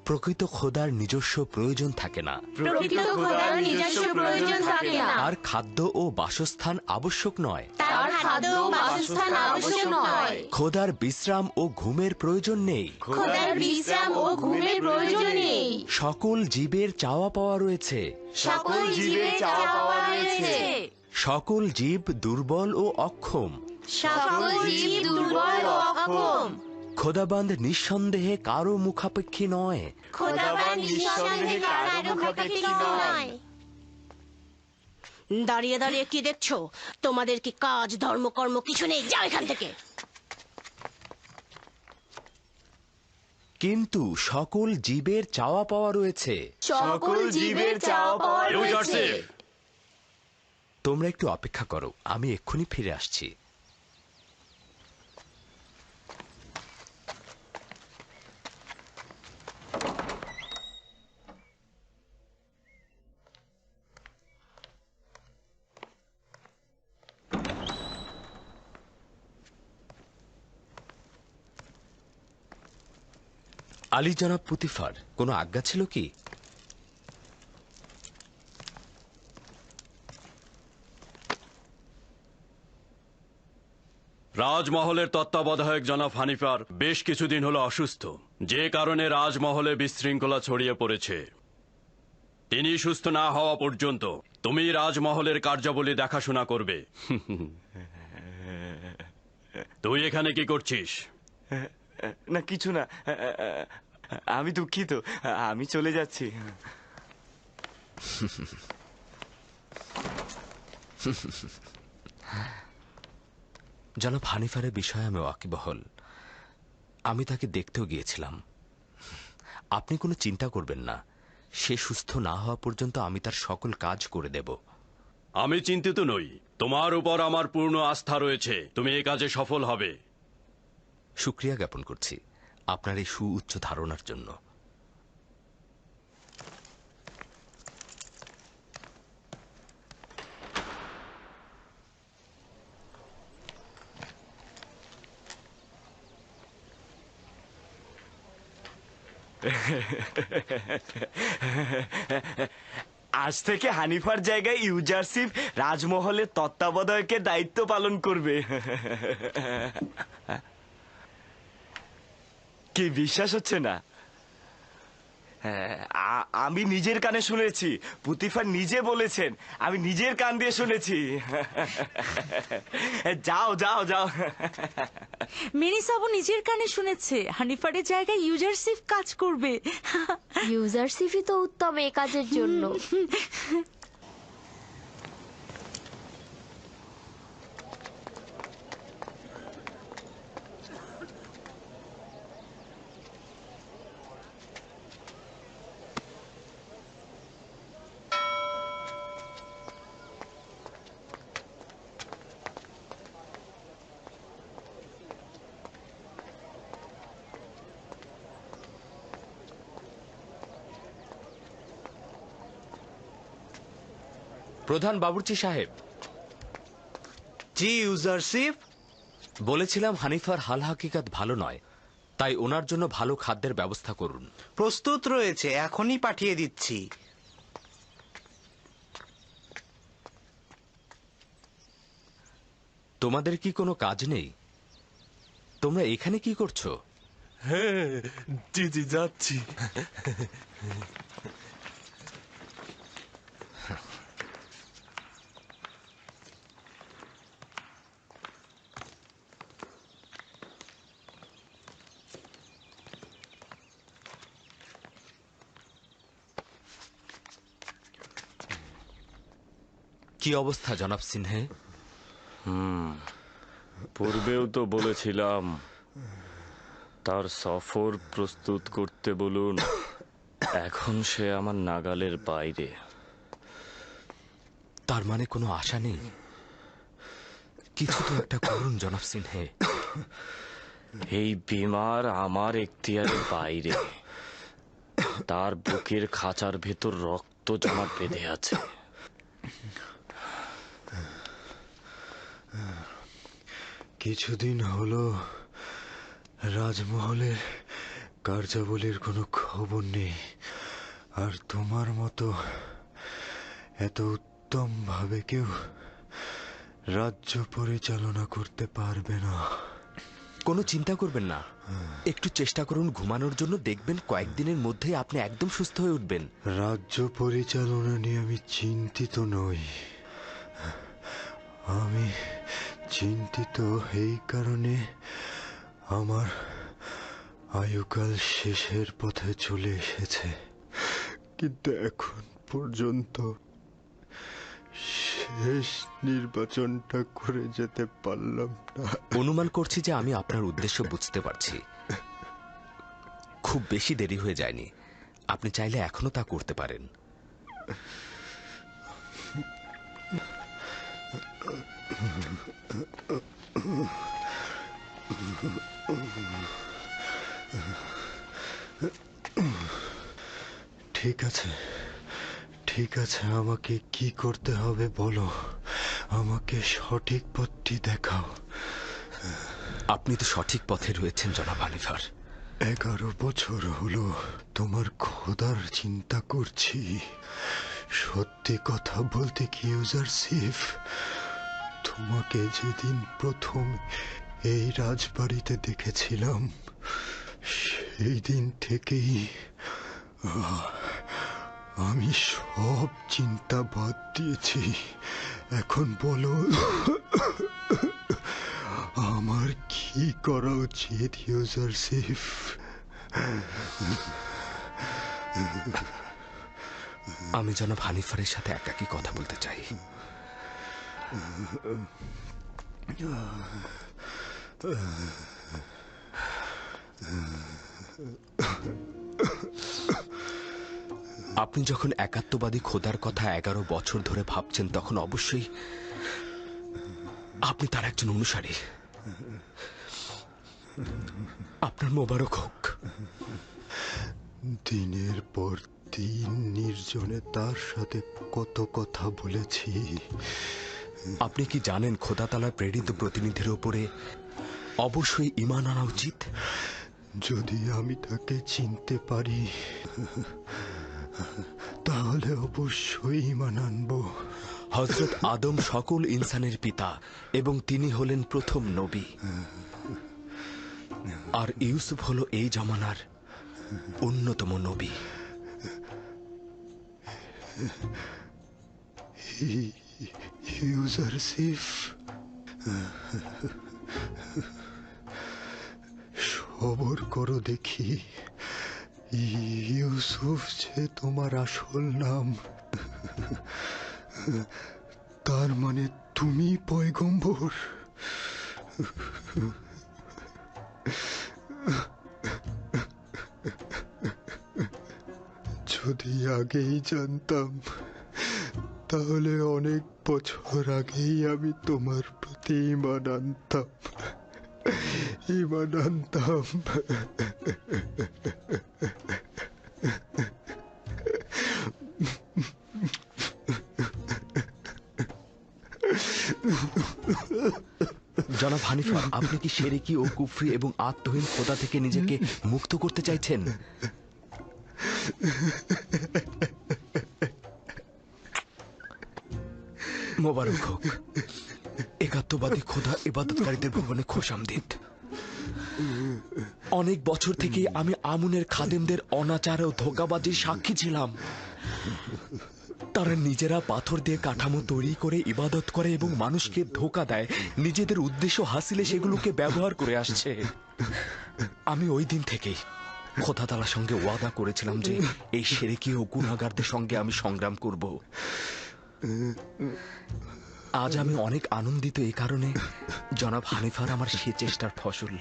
প্রকৃত খোদার নিজস্ব প্রয়োজন থাকে না। প্রকৃত খোদার নিজস্ব প্রয়োজন থাকে না। তার খাদ্য ও বাসস্থান আবশ্যক নয়। তার খাদ্য ও বাসস্থান আবশ্যক নয়। খোদার বিশ্রাম ও ঘুমের প্রয়োজন নেই। খোদার বিশ্রাম ও ঘুমের প্রয়োজন নেই। সকল জীবের চাওয়া পাওয়া রয়েছে। সকল জীবের চাওয়া পাওয়া রয়েছে। সকল জীব দুর্বল ও অক্ষম। সকল জীব দুর্বল ও অক্ষম। খোদাবন্দ নিঃসন্দেহে কারো মুখাপেক্ষী নয়। খোদাবন্দ নিঃসন্দেহে কারো মুখাপেক্ষী নয়। দাঁড়িয়ে দাঁড়িয়ে কি দেখছো? তোমাদের কি কাজ ধর্মকর্ম কিছু নেই? যাও এখান থেকে। কিন্তু সকল জীবের চাওয়া পাওয়া রয়েছে। সকল জীবের চাওয়া পাওয়া রয়েছে। তোমরা একটু অপেক্ষা করো, আমি এক্ষুনি ফিরে আসছি। আলী জনাব পুতিফার, কোনো আজ্ঞা ছিল কি? রাজমহলের তত্ত্বাবধায়ক জনাব হানিফার বেশ কিছুদিন হলো অসুস্থ, যে কারণে রাজমহলে বিশৃঙ্খলা ছড়িয়ে পড়েছে। তিনি সুস্থ না হওয়া পর্যন্ত তুমি রাজমহলের কার্যাবলী দেখাশোনা করবে। তুই এখানে কি করছিস? না কিছু না, আমি দুঃখিত, আমি চলে যাচ্ছি। জনাব হানিফারের বিষয়ে আমি ওয়াকিবহল। আমি তাকে দেখতেও গিয়েছিলাম। আপনি কোনো চিন্তা করবেন না, সে সুস্থ না হওয়া পর্যন্ত আমি তার সকল কাজ করে দেব। আমি চিন্তিত নই, তোমার উপর আমার পূর্ণ আস্থা রয়েছে, তুমি এই কাজে সফল হবে। শুকরিয়া জ্ঞাপন করছি আপনার এই সুউচ্চ ধারণার জন্য। আজ থেকে হানিফার জায়গায় ইউজারশিপ রাজমহলের তত্ত্বাবধায়কের দায়িত্ব পালন করবে। কি বিশ্বাস হচ্ছে না? আমি নিজের কানে শুনেছি, পুতিফার নিজে বলেছেন, আমি নিজের কান দিয়ে শুনেছি। যাও যাও যাও। মেরিসাবও নিজের কানে শুনেছে হানিফারের জায়গায় ইউজারশিপ কাজ করবে। ইউজারশিপই তো উত্তম এই কাজের জন্য। প্রধান বাবুর্চি সাহেব। জি ইউজারশিপ। বলেছিলাম হানিফার হাল হাকিকাত ভালো নয়, তাই ওনার জন্য ভালো খাদ্যের ব্যবস্থা করুন। প্রস্তুত রয়েছে, এখনই পাঠিয়ে দিচ্ছি। তোমাদের কি কোনো কাজ নেই? তোমরা এখানে কি করছো? হ্যাঁ জি জি যাচ্ছি। কি অবস্থা জনাব সিনহে? পূর্বেও তো বলেছিলাম তার সফর প্রস্তুত করতে বলুন। এখন সে আমার নাগালের বাইরে। তার মানে কোনো আশা নেই? কিছু তো একটা করুন জনাব সিনহে। এই বিমার আমার এখতিয়ারের বাইরে। তার বুকের খাঁচার ভেতর রক্ত জমাট বেঁধে আছে। কিছুদিন হলো রাজমহলের কার্যাবলীর কোনো খবর নেই, আর তোমার মতো এত উত্তম ভাবে কেউ রাজ্য পরিচালনা করতে পারবে না। কোনো চিন্তা করবেন না, একটু চেষ্টা করুন ঘুমানোর জন্য, দেখবেন কয়েকদিনের মধ্যেই আপনি একদম সুস্থ হয়ে উঠবেন। রাজ্য পরিচালনা নিয়ে আমি চিন্তিত নই, আমি চিন্তিত এই কারণে আমার আয়ুকাল শেষের পথে চলে এসেছে, কিন্তু এখন পর্যন্ত শেষ নির্বাচনটা করে যেতে পারলাম না। অনুমান করছি যে আমি আপনার উদ্দেশ্য বুঝতে পারছি। খুব বেশি দেরি হয়ে যায়নি, আপনি চাইলে এখনো তা করতে পারেন। ঠিক আছে, ঠিক আছে, আমাকে কি করতে হবে বলো, আমাকে সঠিক পথটি দেখাও। আপনি তো সঠিক পথে রয়েছেন জনাব হানিফার। 11 বছর হলো তোমার খোদার চিন্তা করছি। সত্যি কথা বলতে কি ইউজারশিপ, তোমাকে যেদিন প্রথম এই রাজবাড়িতে দেখেছিলাম সেই দিন থেকেই আমি সব চিন্তা বাদ দিয়েছি। এখন বলো আমার কি করা উচিত ইউজারশিপ? আমি জনাব হানিফারের সাথে একাকী কথা বলতে চাই। আপনি যখন একাত্মবাদী খোদার কথা 11 বছর ধরে ভাবছেন, তখন অবশ্যই আপনি তার একজন অনুসারী। আপনার মোবারক হোক। দিনের পর দিন নির্জনে তার সাথে কত কথা বলেছি। আপনি কি জানেন খোদা তাআলার প্রেরিত প্রতিনিধির উপরে অবশ্যই ঈমান আনা উচিত? যদি আমি তাকে চিনতে পারি তাহলে অবশ্যই ঈমান আনবো। হযরত আদম সকল ইনসানের পিতা এবং তিনি হলেন প্রথম নবী। আর ইউসুফ হলো এই জামানার অন্যতম নবী। ইউজারশিপ, সবর করো দেখি। ইউসুফ যে তোমার আসল নাম, তার মানে তুমি পয়গম্বর। যদি আগেই জানতাম তাহলে অনেক বছর আগেই আমি তোমার প্রতি ঈমান আনতাম, ঈমান আনতাম। জনাব হানিফা, আপনি কি শিরকি ও কুফরি এবং আত্মহীন খোদা থেকে নিজেকে মুক্ত করতে চাইছেন? মোবারক হোক। একাত্মবাদী খোদা ইবাদতকারীদের ভুবনে খোশামদিদ। অনেক বছর থেকে আমি আমুনের খাদেমদের অনাচার ও ধোঁকাবাজির সাক্ষী ছিলাম। তারা নিজেরা পাথর দিয়ে কাঠামো তৈরি করে ইবাদত করে এবং মানুষকে ধোঁকা দেয়, নিজেদের উদ্দেশ্য হাসিলে সেগুলোকে ব্যবহার করে আসছে। আমি ওই দিন থেকেই খোদা তাআলার সঙ্গে ওয়াদা করেছিলাম যে এই শিরকি ও গুনাহগারদের সঙ্গে আমি সংগ্রাম করব। আজ আমি অনেক আনন্দিত এই কারণে জনাব হানিফার আমার সে চেষ্টার ফসল।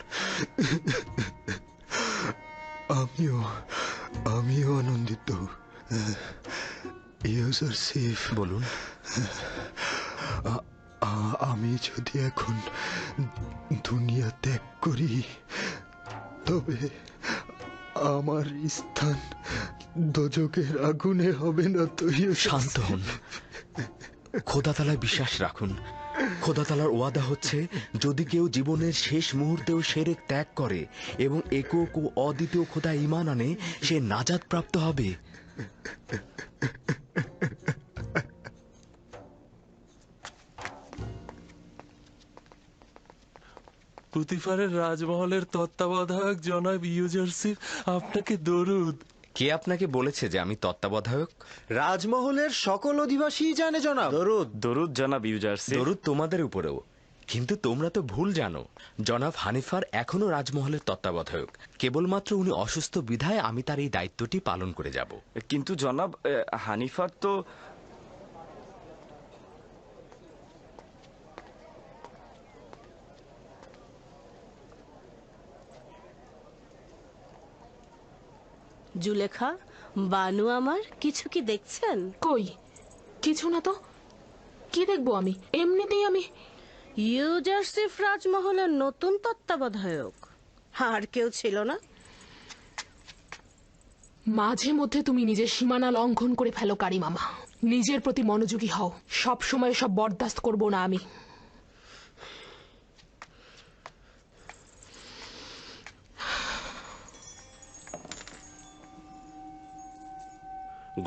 আমিও আনন্দিত। ইউজারশিপ, বলুন। আমি যদি এখন দুনিয়া ত্যাগ করি তবে আমার স্থান দোজখের আগুনে হবে না তো? শান্ত হন, খোদা তাআলায় বিশ্বাস রাখুন। খোদা তাআলার ওয়াদা হচ্ছে, যদি কেউ জীবনের শেষ মুহূর্তেও শিরক ত্যাগ করে এবং একক ও অদ্বিতীয় খোদা ঈমান আনে, সে নাজাত প্রাপ্ত হবে। পুতিফারের রাজমহলের তত্ত্বাবধায়ক জনাব ইউজারশিপ, আপনাকে দরুদ। কে আপনাকে বলেছে যে আমি তত্ত্বাবধায়ক? রাজমহলের সকল অধিবাসী জানে জনাব। দরুদ। দরুদ জনাব ইউজারশিপ। দরুদ তোমাদের উপরেও। কিন্তু তোমরা তো ভুল জানো, জনাব হানিফার এখনো রাজমহলের তত্ত্বাবধায়ক। কেবলমাত্র উনি অসুস্থ বিধায় আমি তার এই দায়িত্বটি পালন করে যাব। কিন্তু জনাব হানিফার তো জুলেখা, বানু আমার, কিছু কি দেখছেন? কই কিছু না তো, কি দেখবো আমি? এমনিতেই আমি ইউজারসিফ রাজমহলের নতুন তত্ত্বাবধায়ক। আর কেউ ছিল না? মাঝে মধ্যে তুমি নিজের সীমানা লঙ্ঘন করে ফেলো কারি মামা। নিজের প্রতি মনোযোগী হও। সব সময় সব বরদাস্ত করব না আমি।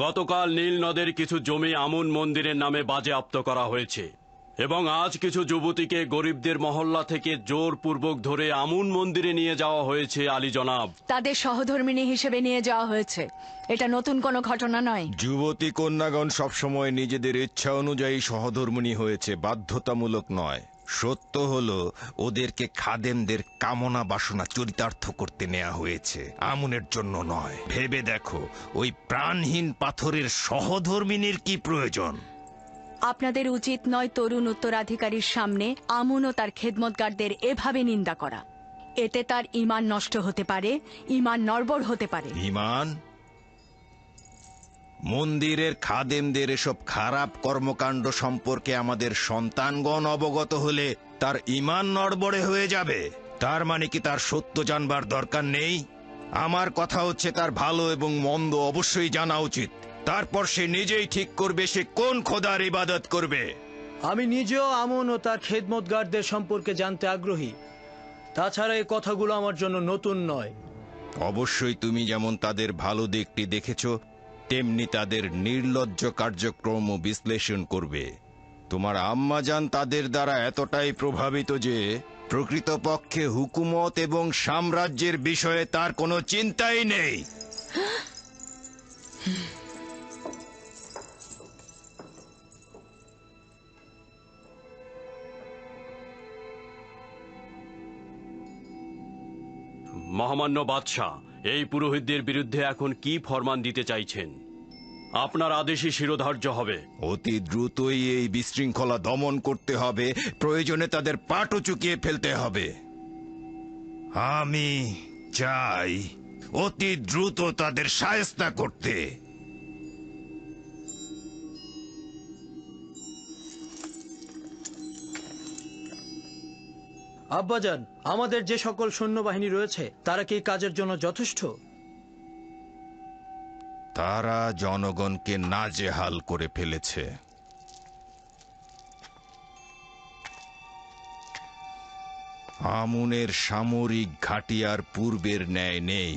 গতকাল নীল নদের কিছু জমি আমুন মন্দিরের নামে বাজেয়াপ্ত করা হয়েছে এবং আজ কিছু যুবতীকে গরিবদের মহল্লা থেকে জোরপূর্বক ধরে আমুন মন্দিরে নিয়ে যাওয়া হয়েছে আলী জনাব। তাদের সহধর্মিণী হিসেবে নিয়ে যাওয়া হয়েছে। এটা নতুন কোনো ঘটনা নয়। যুবতী কন্যাগণ সবসময় নিজেদের ইচ্ছা অনুযায়ী সহধর্মিণী হয়েছে, বাধ্যতামূলক নয়। সত্য হলো ওদেরকে খাদেমদের কামনা বাসনা চরিতার্থ করতে নেওয়া হয়েছে, আমুনের জন্য নয়। ভেবে দেখো, ওই প্রাণহীন পাথরের সহধর্মিনীর কি প্রয়োজন? আপনাদের উচিত নয় তরুণ উত্তরাধিকারীর সামনে আমুন ও তার খেদমতগারদের এভাবে নিন্দা করা। এতে তার ঈমান নষ্ট হতে পারে, ঈমান নড়বড় হতে পারে। ঈমান? মন্দিরের খাদেমদের এসব খারাপ কর্মকাণ্ড সম্পর্কে আমাদের সন্তানগণ অবগত হলে তার ঈমান নড়বড়ে হয়ে যাবে? তার মানে কি তার সত্য জানবার দরকার নেই? আমার কথা হচ্ছে, তার ভালো এবং মন্দ অবশ্যই জানা উচিত। তারপর সে নিজেই ঠিক করবে সে কোন খোদার ইবাদত করবে। আমি নিজেও আমন ও তার খেদমতগারদের সম্পর্কে জানতে আগ্রহী। তাছাড়া এই কথাগুলো আমার জন্য নতুন নয়। অবশ্যই তুমি যেমন তাদের ভালো দিকটি দেখেছ, তেমনি তাদের নির্লজ্জ কার্যক্রম বিশ্লেষণ করবে। তোমার আম্মাজান তাদের দ্বারা এতটাই প্রভাবিত যে প্রকৃতপক্ষে হুকুমত এবং সাম্রাজ্যের বিষয়ে তার কোনো চিন্তাই নেই। মহামান্য বাদশাহ, এই পুরোহিতদের বিরুদ্ধে এখন কি ফরমান দিতে চাইছেন? আপনার আদেশই শিরোধার্য হবে। অতি দ্রুতই এই বিশৃঙ্খলা দমন করতে হবে, প্রয়োজনে তাদের পাটও চুকিয়ে ফেলতে হবে। আমি চাই অতি দ্রুত তাদের শায়েস্তা করতে। আব্বাজান, আমাদের যে সকল সৈন্যবাহিনী রয়েছে তারা কি কাজের জন্য যথেষ্ট? তারা জনগণকে নাজেহাল করে ফেলেছে। আমুনের সামরিক ঘাঁটি আর পূর্বের ন্যায় নেই।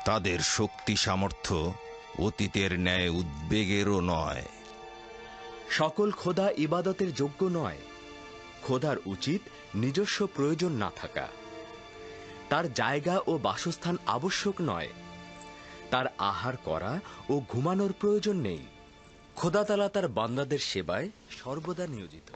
তাদের শক্তি সামর্থ্য অতীতের ন্যায় উদ্বেগেরও নয়। সকল খোদা ইবাদতের যোগ্য নয়। খোদার উচিত নিজস্ব প্রয়োজন না থাকা। তার জায়গা ও বাসস্থান আবশ্যক নয়। তার আহার করা ও ঘুমানোর প্রয়োজন নেই। খোদা তাআলা তার বান্দাদের সেবায় সর্বদা নিয়োজিত।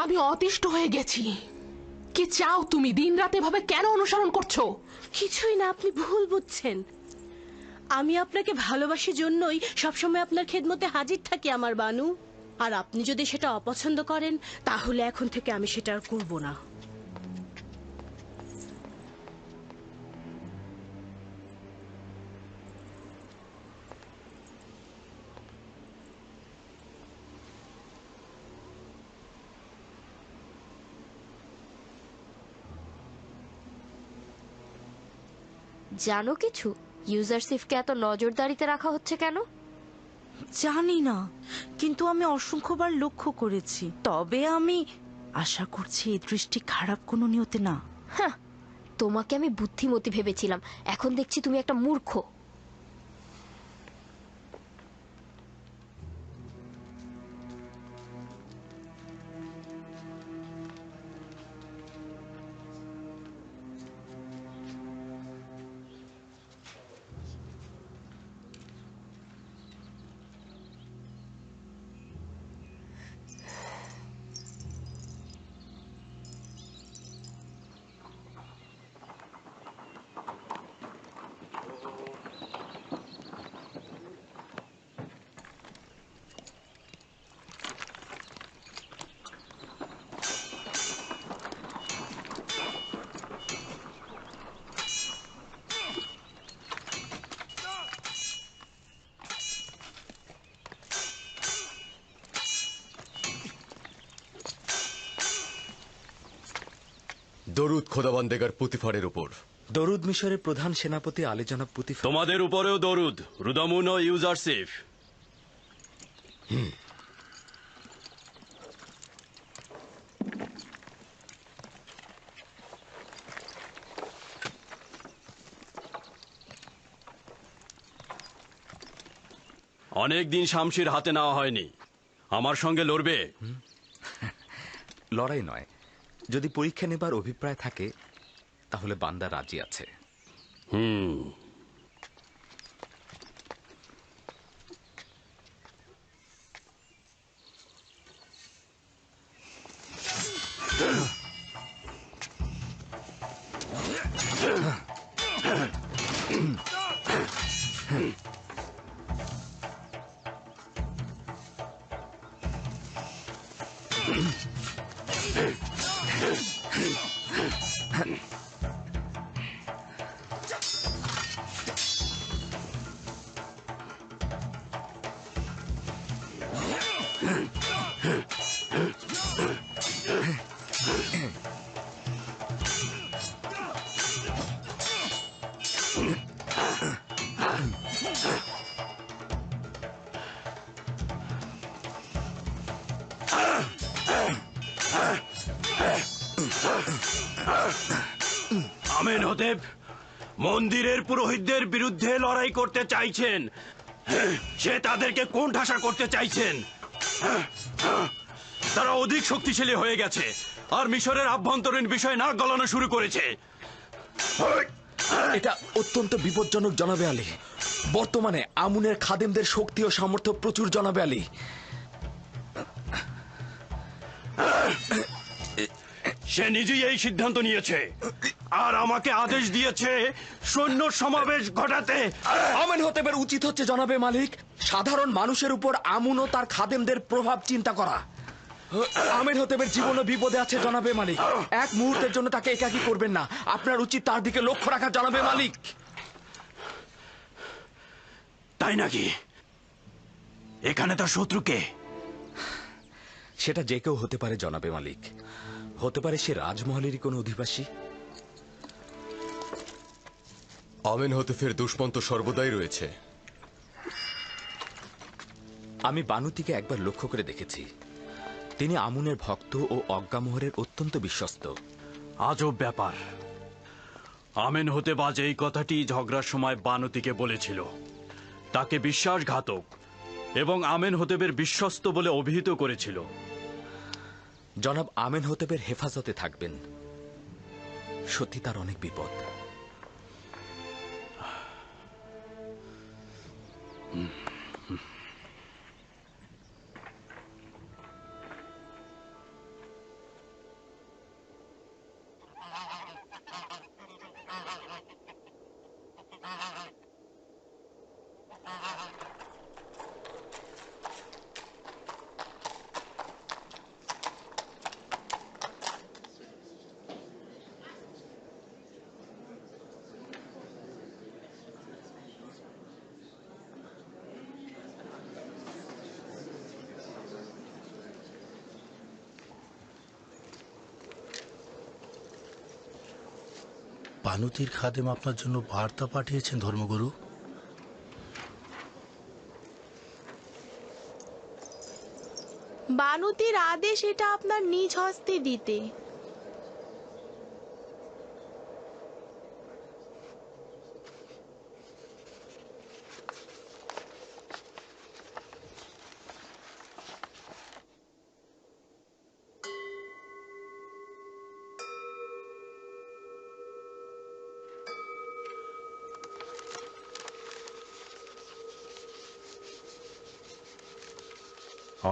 আমি অতিষ্ঠ হয়ে গেছি। কি চাও তুমি? দিনরাত এভাবে কেন অনুসরণ করছো? কিছুই না, আপনি ভুল বুঝছেন। আমি আপনাকে ভালোবাসি জন্যই সবসময় আপনার খেদমতে হাজির থাকি আমার বানু। আর আপনি যদি সেটা অপছন্দ করেন তাহলে এখন থেকে আমি সেটা আর করব না। জানো কিছু? ইউজারসিফকে এত নজরদারিতে রাখা হচ্ছে কেন? জানি না, কিন্তু আমি অসংখ্যবার লক্ষ্য করেছি। তবে আমি আশা করছি এই দৃষ্টি খারাপ কোনো নিয়তে না। হ্যাঁ, তোমাকে আমি বুদ্ধিমতী ভেবেছিলাম, এখন দেখছি তুমি একটা মূর্খ। দরুদ খোদাবন্দেগার পুতিফারের উপর। দরুদ মিশরের প্রধান সেনাপতি আলী জনাব পুতিফার। তোমাদের উপরেও দরুদ, রুদামুন ও ইউজারসিফ। অনেকদিন শামশির হাতে নেওয়া হয়নি, আমার সঙ্গে লড়বে? লড়াই নয়, যদি পরীক্ষা নেবার অভিপ্রায় থাকে তাহলে বান্দা রাজি আছে। আমেনহোতেব মন্দিরের পুরোহিতদের বিরুদ্ধে লড়াই করতে চাইছেন। সে তাদেরকে কোন ঠাসা করতে চাইছেন? তারা অধিক শক্তিশালী হয়ে গেছে আর মিশরের আভ্যন্তরীণ বিষয় নাক গলানো শুরু করেছে। এটা অত্যন্ত বিপজ্জনক জনাবে আলী। বর্তমানে আমুনের খাদেমদের শক্তি ও সামর্থ্য প্রচুর জনাবে আলী। সে নিজেই এই সিদ্ধান্ত নিয়েছে আর আমাকে আদেশ দিয়েছে সৈন্য সমাবেশ ঘটাতে। আমেনহোতেবের উচিত হচ্ছে জনাবে মালিক সাধারণ মানুষের উপর আমুন ও তার খাদেমদের প্রভাব চিন্তা করা। আমেনহোতেবের জীবনও বিপদে আছে জনাবে মালিক। এক মুহূর্তের জন্য তাকে একাকী করবেন না, আপনার উচিত তার দিকে লক্ষ্য রাখা জনাবে মালিক। তাই নাকি? এখানে তার শত্রুকে? সেটা যে কেউ হতে পারে জনাবে মালিক। হতে পারে সে রাজমহলেরই কোনো অধিবাসী। আমেনহোতেবের দুশ্মন তো সর্বদাই রয়েছে। আমি বানুতিকে একবার লক্ষ্য করে দেখেছি। তিনি আমুনের ভক্ত ও অজ্ঞামোহরের অত্যন্ত বিশ্বস্ত। আজব ব্যাপার। আমেনহোতেব আজ এই কথাটি ঝগড়ার সময় বানুতিকে বলেছিল। তাকে বিশ্বাসঘাতক এবং আমেনহোতেবের বিশ্বস্ত বলে অভিহিত করেছিল। জনাব আমেনহোতেবের হেফাজতে থাকবেন, সত্যি তার অনেক বিপদ। বানুতির খাদেম আপনার জন্য বার্তা পাঠিয়েছেন ধর্মগুরু। বানুতির আদেশ এটা আপনার নিজ হস্তে দিতে।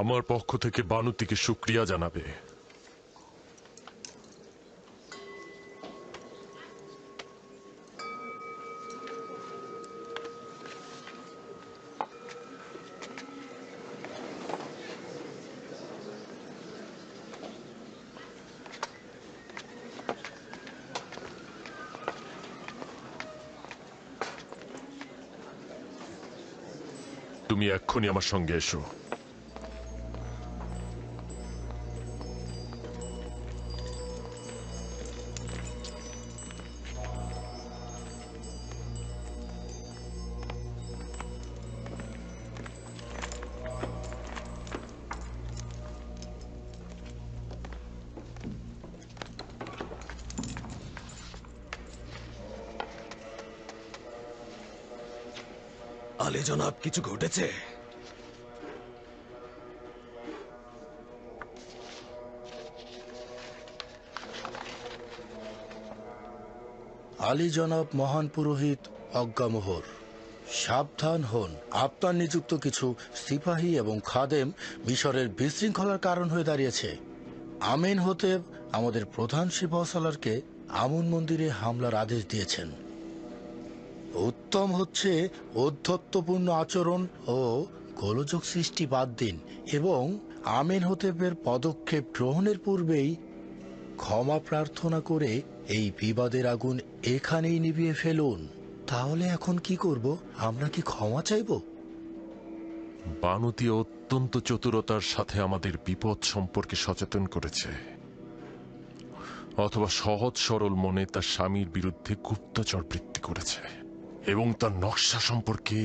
আমার পক্ষ থেকে বানুতিকে শুকরিয়া জানাবে। তুমি এক্ষুনি আমার সঙ্গে এসো। আলী জনাব, কিছু ঘটেছে? আলী জনাব মহান পুরোহিত অজ্ঞামোহর, সাবধান হন। আপনার নিযুক্ত কিছু সিপাহী এবং খাদেম মিশরের বিশৃঙ্খলার কারণ হয়ে দাঁড়িয়েছে। আমিন হতেব আমাদের প্রধান সিপাহসালারকে আমুন মন্দিরে হামলার আদেশ দিয়েছেন। উত্তম হচ্ছে ঔদ্ধত্যপূর্ণ আচরণ ও গোলযোগ সৃষ্টি বাদ দিন এবং আমিন হতেবের পদক্ষেপ গ্রহণের পূর্বেই ক্ষমা প্রার্থনা করে এই বিবাদের আগুন এখানেই নিভিয়ে ফেলুন। তাহলে এখন কি করব? আমরা কি ক্ষমা চাইব? বানুতি অত্যন্ত চতুরতার সাথে আমাদের বিপদ সম্পর্কে সচেতন করেছে, অথবা সহজ সরল মনে তার স্বামীর বিরুদ্ধে গুপ্তচর বৃত্তি করেছে এবং তার নকশা সম্পর্কে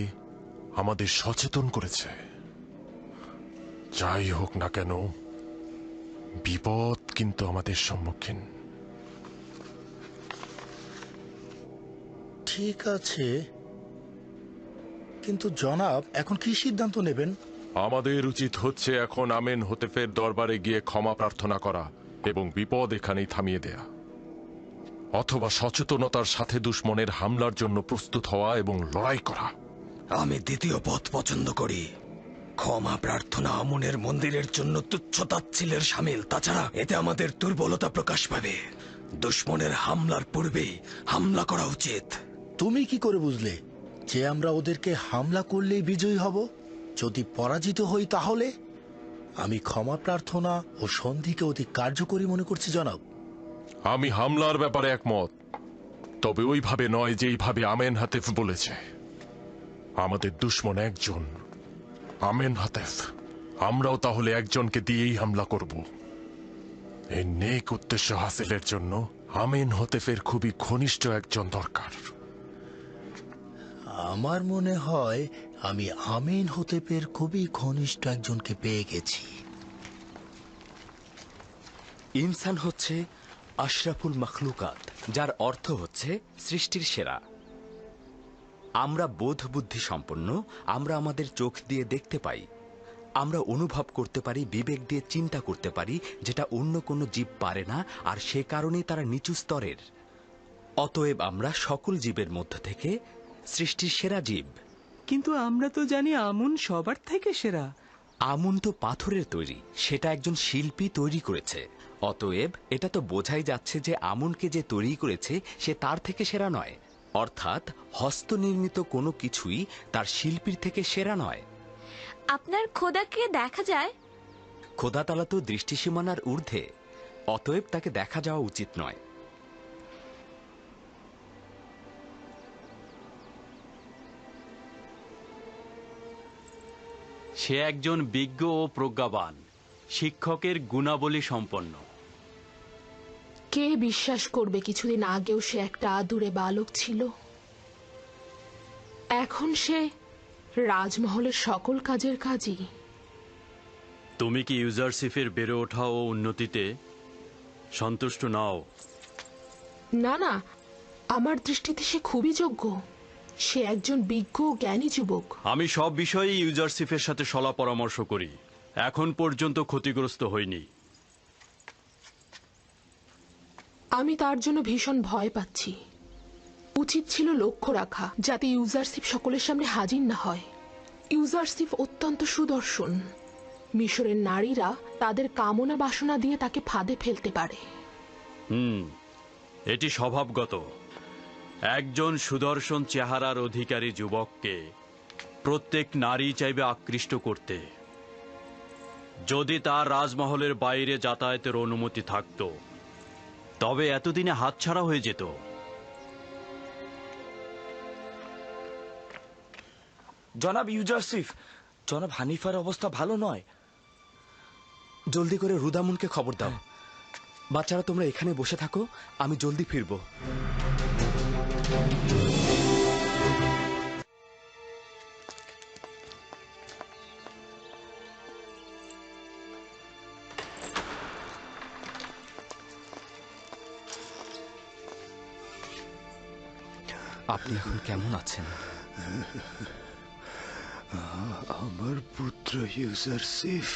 আমাদের সচেতন করেছে। যাই হোক না কেন, বিপদ কিন্তু আমাদের সম্মুখীন। ঠিক আছে, কিন্তু জনাব এখন কি সিদ্ধান্ত নেবেন? আমাদের উচিত হচ্ছে এখন আমেন হতেফের দরবারে গিয়ে ক্ষমা প্রার্থনা করা এবং বিপদ এখানেই থামিয়ে দেয়া, অথবা সচেতনতার সাথে দুশ্মনের হামলার জন্য প্রস্তুত হওয়া এবং লড়াই করা। আমি দ্বিতীয় পথ পছন্দ করি। ক্ষমা প্রার্থনা আমুনের মন্দিরের জন্য তুচ্ছতাচ্ছিলের সামিল। তাছাড়া এতে আমাদের দুর্বলতা প্রকাশ পাবে। দুশ্মনের হামলার পূর্বেই হামলা করা উচিত। তুমি কি করে বুঝলে যে আমরা ওদেরকে হামলা করলেই বিজয়ী হব? যদি পরাজিত হই তাহলে? আমি ক্ষমা প্রার্থনা ও সন্ধিকে অতি কার্যকরী মনে করছি জনাব। আমি হামলার ব্যাপারে একমত, তবে ওইভাবে নয় যেইভাবে আমেন হাতেফ বলেছে। আমাদের দুশ্মন একজন, আমেন হাতেফ। আমরাও তাহলে একজনকে দিয়েই হামলা করব। এই নেক উদ্দেশ্য হাসিলের জন্য আমেন হতেফের খুবই ঘনিষ্ঠ একজন দরকার। আমার মনে হয় আমি আমিন হতেপের খুবই ঘনিষ্ঠ একজনকে পেয়ে গেছি। ইনসান হচ্ছে আশরাফুল মখলুকাত, যার অর্থ হচ্ছে সৃষ্টির সেরা। আমরা বোধ বুদ্ধি সম্পন্ন। আমরা আমাদের চোখ দিয়ে দেখতে পাই, আমরা অনুভব করতে পারি, বিবেক দিয়ে চিন্তা করতে পারি, যেটা অন্য কোনো জীব পারে না, আর সে কারণেই তারা নিচু স্তরের। অতএব আমরা সকল জীবের মধ্য থেকে সৃষ্টির সেরা জীব। কিন্তু আমরা তো জানি আমুন সবার থেকে সেরা। আমুন তো পাথরের তৈরি, সেটা একজন শিল্পী তৈরি করেছে। অতএব এটা তো বোঝাই যাচ্ছে যে আমুনকে যে তৈরি করেছে সে তার থেকে সেরা নয়। অর্থাৎ হস্তনির্মিত কোনো কিছুই তার শিল্পীর থেকে সেরা নয়। আপনার খোদাকে দেখা যায়? খোদা তাআলা তো দৃষ্টিসীমানার ঊর্ধ্বে, অতএব তাকে দেখা যাওয়া উচিত নয়। সে একজন বিজ্ঞ ও প্রজ্ঞাবান, শিক্ষকের গুণাবলী সম্পন্ন। কে বিশ্বাস করবে কিছুদিন আগেও সে একটা আদুরে বালক ছিল? এখন সে রাজমহলের সকল কাজের কাজই। তুমি কি ইউজারশিপের বেড়ে ওঠা ও উন্নতিতে সন্তুষ্ট নাও? না না, আমার দৃষ্টিতে সে খুবই যোগ্য। সে একজন বিজ্ঞ ও জ্ঞানী যুবক। আমি সব বিষয়ে ইউজারশিপের সাথে সলা পরামর্শ করি, এখন পর্যন্ত ক্ষতিগ্রস্ত হইনি। আমি তার জন্য ভীষণ ভয় পাচ্ছি। উচিত ছিল লক্ষ্য রাখা যাতে ইউজারশিপ সকলের সামনে হাজির না হয়। ইউজারশিপ অত্যন্ত সুদর্শন। মিশরের নারীরা তাদের কামনা বাসনা দিয়ে তাকে ফাঁদে ফেলতে পারে। এটি স্বভাবগত। একজন সুদর্শন চেহারার অধিকারী যুবককে প্রত্যেক নারী চাইবে আকৃষ্ট করতে। যদি তার রাজমহলের বাইরে যাতায়াতের অনুমতি থাকত, তবে এতদিনে হাতছাড়া হয়ে যেত। জনাব ইউজারশিফ, জনাব হানিফার অবস্থা ভালো নয়। জলদি করে রুদামুনকে খবর দাও। বাচ্চারা তোমরা এখানে বসে থাকো, আমি জলদি ফিরবো। আপনি এখন কেমন আছেন? আমার পুত্র ইউজারসিফ,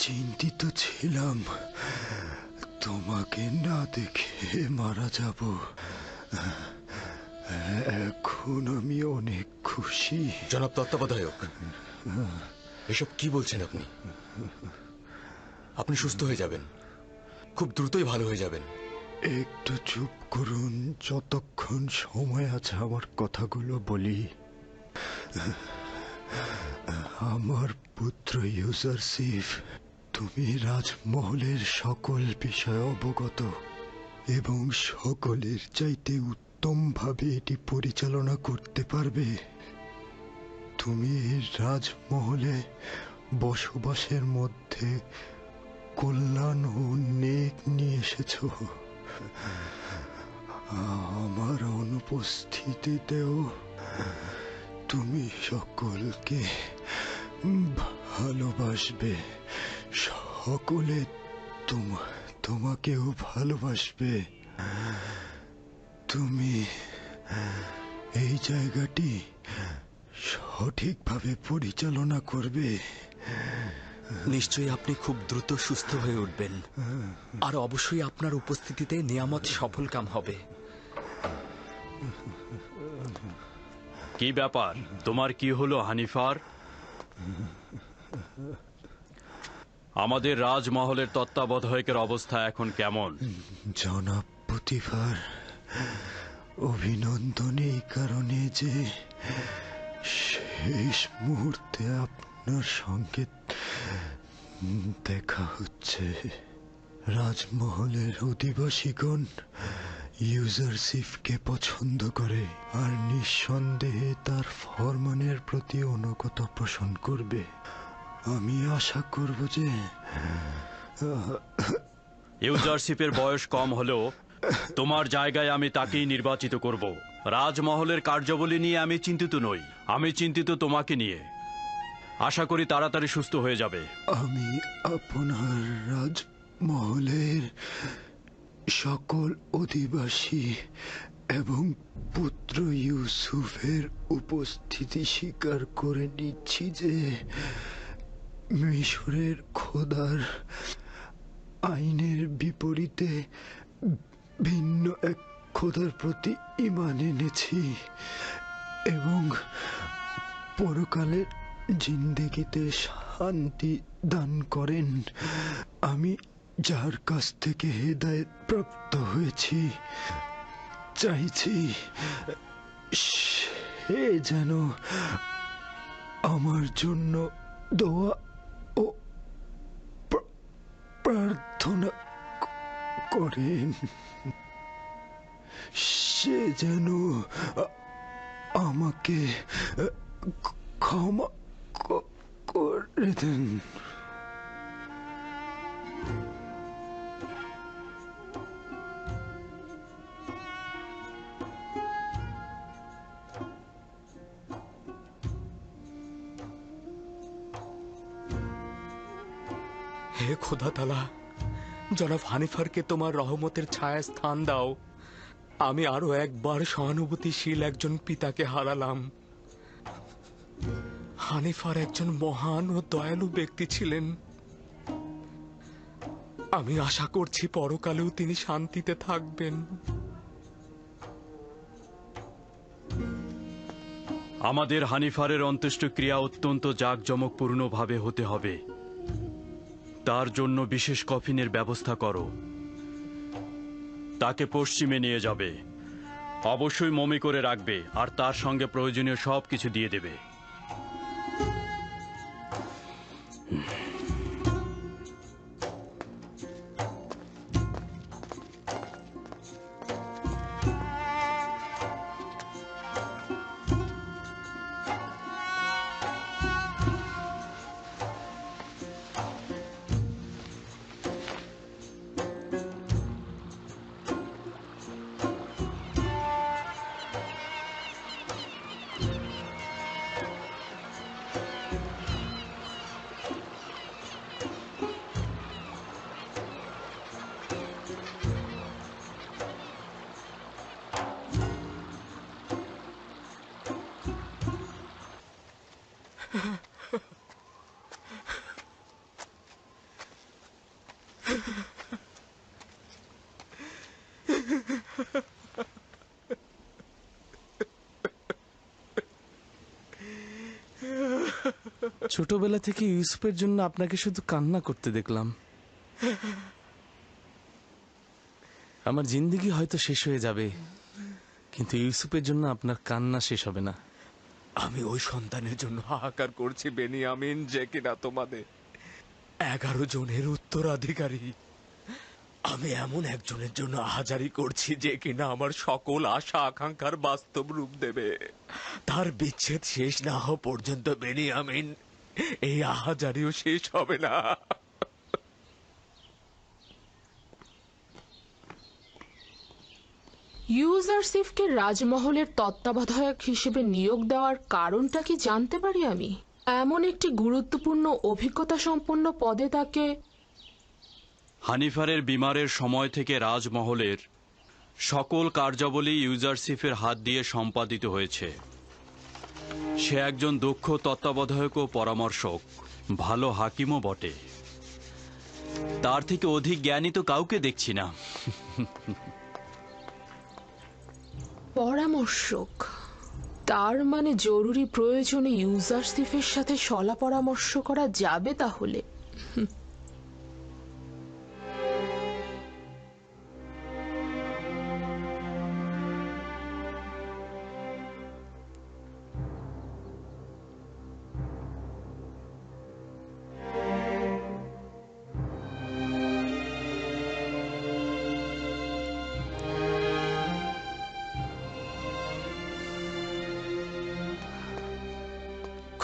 চিন্তিত ছিলাম তোমাকে না দেখে মারা যাব। এখন আমি অনেক খুশি। জনাব তত্ত্বাবধায়ক, এসব কি বলছেন আপনি? আপনি সুস্থ হয়ে যাবেন, খুব দ্রুতই ভালো হয়ে যাবেন। একটু চুপ করুন, যতক্ষণ সময় আছে আমার কথাগুলো বলি। আমার পুত্র ইউজারসিফ, তুমি রাজমহলের সকল বিষয়ে অবগত এবং সকলের চাইতে উত্তমভাবে এটি পরিচালনা করতে পারবে। তুমি এই রাজমহলে বসবাসের মধ্যে কল্যাণ ও নেক নিয়ে এসেছ। আমার অনুপস্থিতিতেও তুমি সকলকে ভালোবাসবে, সকলে তোমাকেও ভালোবাসবে। তুমি এই জায়গাটি সঠিকভাবে পরিচালনা করবে। নিশ্চয়ই আপনি খুব দ্রুত সুস্থ হয়ে উঠবেন, আর অবশ্যই আপনার উপস্থিতিতে নিয়ামত সফল কাম হবে। কি ব্যাপার, তোমার কি হলো হানিফার? আমাদের রাজমহলের তত্ত্বাবধায়কের অবস্থা এখন কেমন? জনাব পুতিফার, অভিনন্দন এই কারণে যে শেষ মুহূর্তে আপনার সঙ্গে দেখা হচ্ছে। রাজমহলের অধিবাসীগণ ইউজারসিফকে পছন্দ করে আর নিঃসন্দেহে তার ফরমানের প্রতি অনুগতা পোষণ করবে। আমি আশা করব যে ইউজারশিপের বয়স কম হলেও তোমার জায়গায় আমি তাকেই নির্বাচিত করব। রাজমহলের কার্যাবলী নিয়ে আমি চিন্তিত নই, আমি চিন্তিত তোমাকে নিয়ে। আশা করি তাড়াতাড়ি সুস্থ হয়ে যাবে। আমি আপনার রাজমহলের সকল অধিবাসী এবং পুত্র ইউসুফের উপস্থিতি স্বীকার করে নিচ্ছি যে মিশরের খোদার আইনের বিপরীতে ভিন্ন এক খোদার প্রতি ঈমান এনেছি এবং পরকালের জিন্দেগিতে শান্তি দান করেন। আমি যার কাছ থেকে হেদায়েত প্রাপ্ত হয়েছি, চাইছি সে যেন আমার জন্য দোয়া ও প্রার্থনা করেন। সে যেন আমাকে ক্ষমা করে দেন। হে খোদা তাআলা, জনাব হানিফারকে তোমার রহমতের ছায়া স্থান দাও। আমি আরো একবার সহানুভূতিশীল একজন পিতাকে হারালাম। হানিফার একজন মহান ও দয়ালু ব্যক্তি ছিলেন। আমি আশা করছি পরকালেও তিনি শান্তিতে থাকবেন। আমাদের হানিফারের অন্ত্যেষ্টিক্রিয়া অত্যন্ত জাঁকজমকপূর্ণভাবে হতে হবে। তার জন্য বিশেষ কফিনের ব্যবস্থা করো। তাকে পশ্চিমে নিয়ে যাবে, অবশ্যই মমি করে রাখবে আর তার সঙ্গে প্রয়োজনীয় সব কিছু দিয়ে দেবে। ছোটবেলা থেকে ইউসুফের জন্য আপনাকে শুধু কান্না করতে দেখলাম। আমার জিন্দেগি হয়তো শেষ হয়ে যাবে, কিন্তু ইউসুফের জন্য আপনার কান্না শেষ হবে না। আমি ওই সন্তানের জন্য হাহাকার করছি বেনিয়ামিন, যে কিনা তোমাদের 11 জনের উত্তরাধিকারী। আমি এমন একজনের জন্য আহাজারি করছি যে কিনা আমার সকল আশা আকাঙ্ক্ষার বাস্তব রূপ দেবে। তার বিচ্ছেদ শেষ না হওয়া পর্যন্ত বেনিয়ামিন, এই আহাজারিও শেষ হবে না। ইউজারসিফকে রাজমহলের তত্ত্বাবধায়ক হিসেবে নিয়োগ দেওয়ার কারণটা কি জানতে পারি আমি? এমন একটি গুরুত্বপূর্ণ অভিজ্ঞতা সম্পন্ন পদে তাকে হানিফারের বিমারের সময় থেকে রাজমহলের সকল কার্যাবলী ইউজারসিফের হাত দিয়ে সম্পাদিত হয়েছে। সে একজন দক্ষ তত্ত্বাবধায়ক ও পরামর্শক, ভালো হাকিমও বটে। তার থেকে অধিক জ্ঞানী তো কাউকে দেখছি না। পরামর্শক, তার মানে জরুরি প্রয়োজনে ইউজারসিফের সাথে শলা পরামর্শ করা যাবে তাহলে।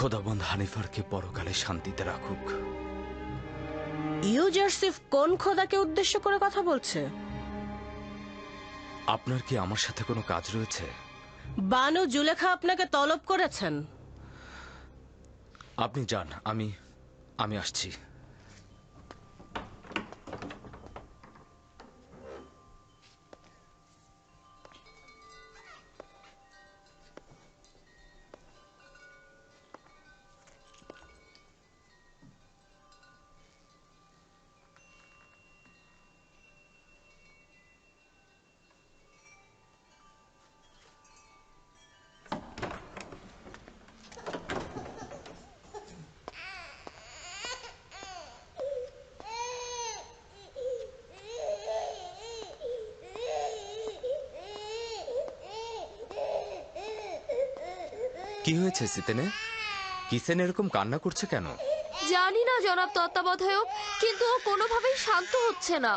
খোদাবন্দ হানিফারকে পরকালে শান্তিতে রাখুক। ইউজারসিফ কোন খোদাকে উদ্দেশ্য করে কথা বলছে? আপনার কি আমার সাথে কোনো কাজ রয়েছে? বানু জুলেখা আপনাকে তলব করেছেন। আপনি যান, আমি আসছি। কি হয়েছে সিতেনে? কিসেন এরকম কান্না করছে কেন? জানি না জনাব তত্ত্বাবধায়ক, কিন্তু ও কোনোভাবেই শান্ত হচ্ছে না।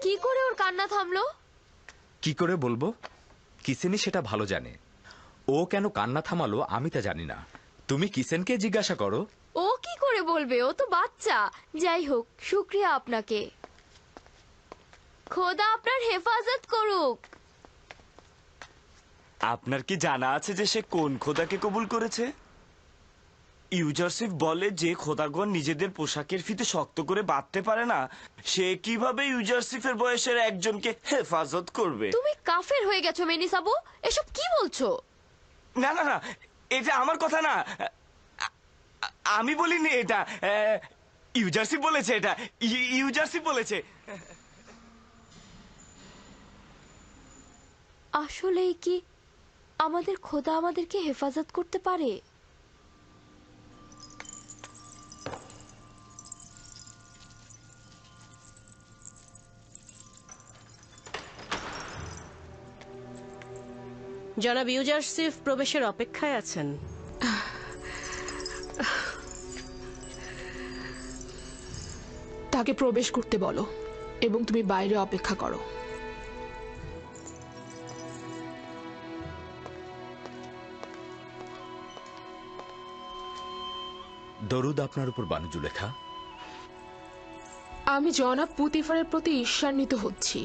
কি করে ওর কান্না থামলো? কি করে বলবো? কিসেনই সেটা ভালো জানে। ও কেন কান্না থামালো আমি তা জানি না। তুমি কিসেনকে জিজ্ঞাসা করো। ও কি করে বলবে? ও তো বাচ্চা। যাই হোক, শুক্রিয়া আপনাকে। খোদা আপনার হেফাজত করুক। আপনার কি জানা আছে যে সে কোন খোদাকে কবুল করেছে? ইউজারসিফ বলে যে খোদাগণ নিজেদের পোশাকের ফিতে শক্ত করে বাঁধতে পারে না, সে কিভাবে ইউজারসিফের বয়সের একজনকে হেফাজত করবে? তুমি কাফের হয়ে গেছো মেনিসাবু, এসব কি বলছো? না না না, এটা আমার কথা না। আমি বলিনি এটা, ইউজারসিফ বলেছে। এটা ইউজারসিফ বলেছে। আসলেই কি আমাদের খোদা আমাদেরকে হেফাজত করতে পারে? জনাব ইউজারসিফ প্রবেশের অপেক্ষায় আছেন। তাকে প্রবেশ করতে বলো এবং তুমি বাইরে অপেক্ষা করো। দরুদ আপনার উপর বানু জুলেখা। আমি জনাব পুতিফারের প্রতি ঈর্ষান্বিত হচ্ছি,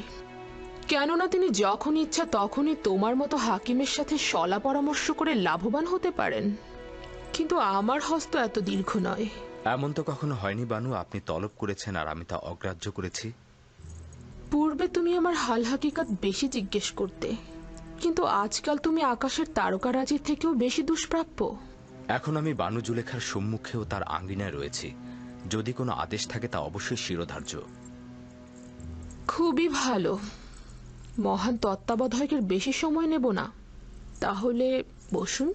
কেননা তিনি যখন ইচ্ছা তখনই তোমার মতো হাকিমের সাথে শলা পরামর্শ করে লাভবান হতে পারেন, কিন্তু আমার হস্ত এত দীর্ঘ নয়। এমন তো কখনো হয়নি বানু, আপনি তলব করেছেন আর আমি তা অগ্রাহ্য করেছি। পূর্বে তুমি আমার হাল হাকিকাত বেশি জিজ্ঞেস করতে, কিন্তু আজকাল তুমি আকাশের তারকারাজির থেকেও বেশি দুষ্প্রাপ্য। এখন আমি বানু জুলেখার সম্মুখেও তার আঙ্গিনায় রয়েছি। যদি কোনো আদেশ থাকে তা অবশ্যই শিরোধার্য। খুবই ভালো। মহান তত্ত্বাবধায়কের বেশি সময় নেব না, তাহলে বসুন।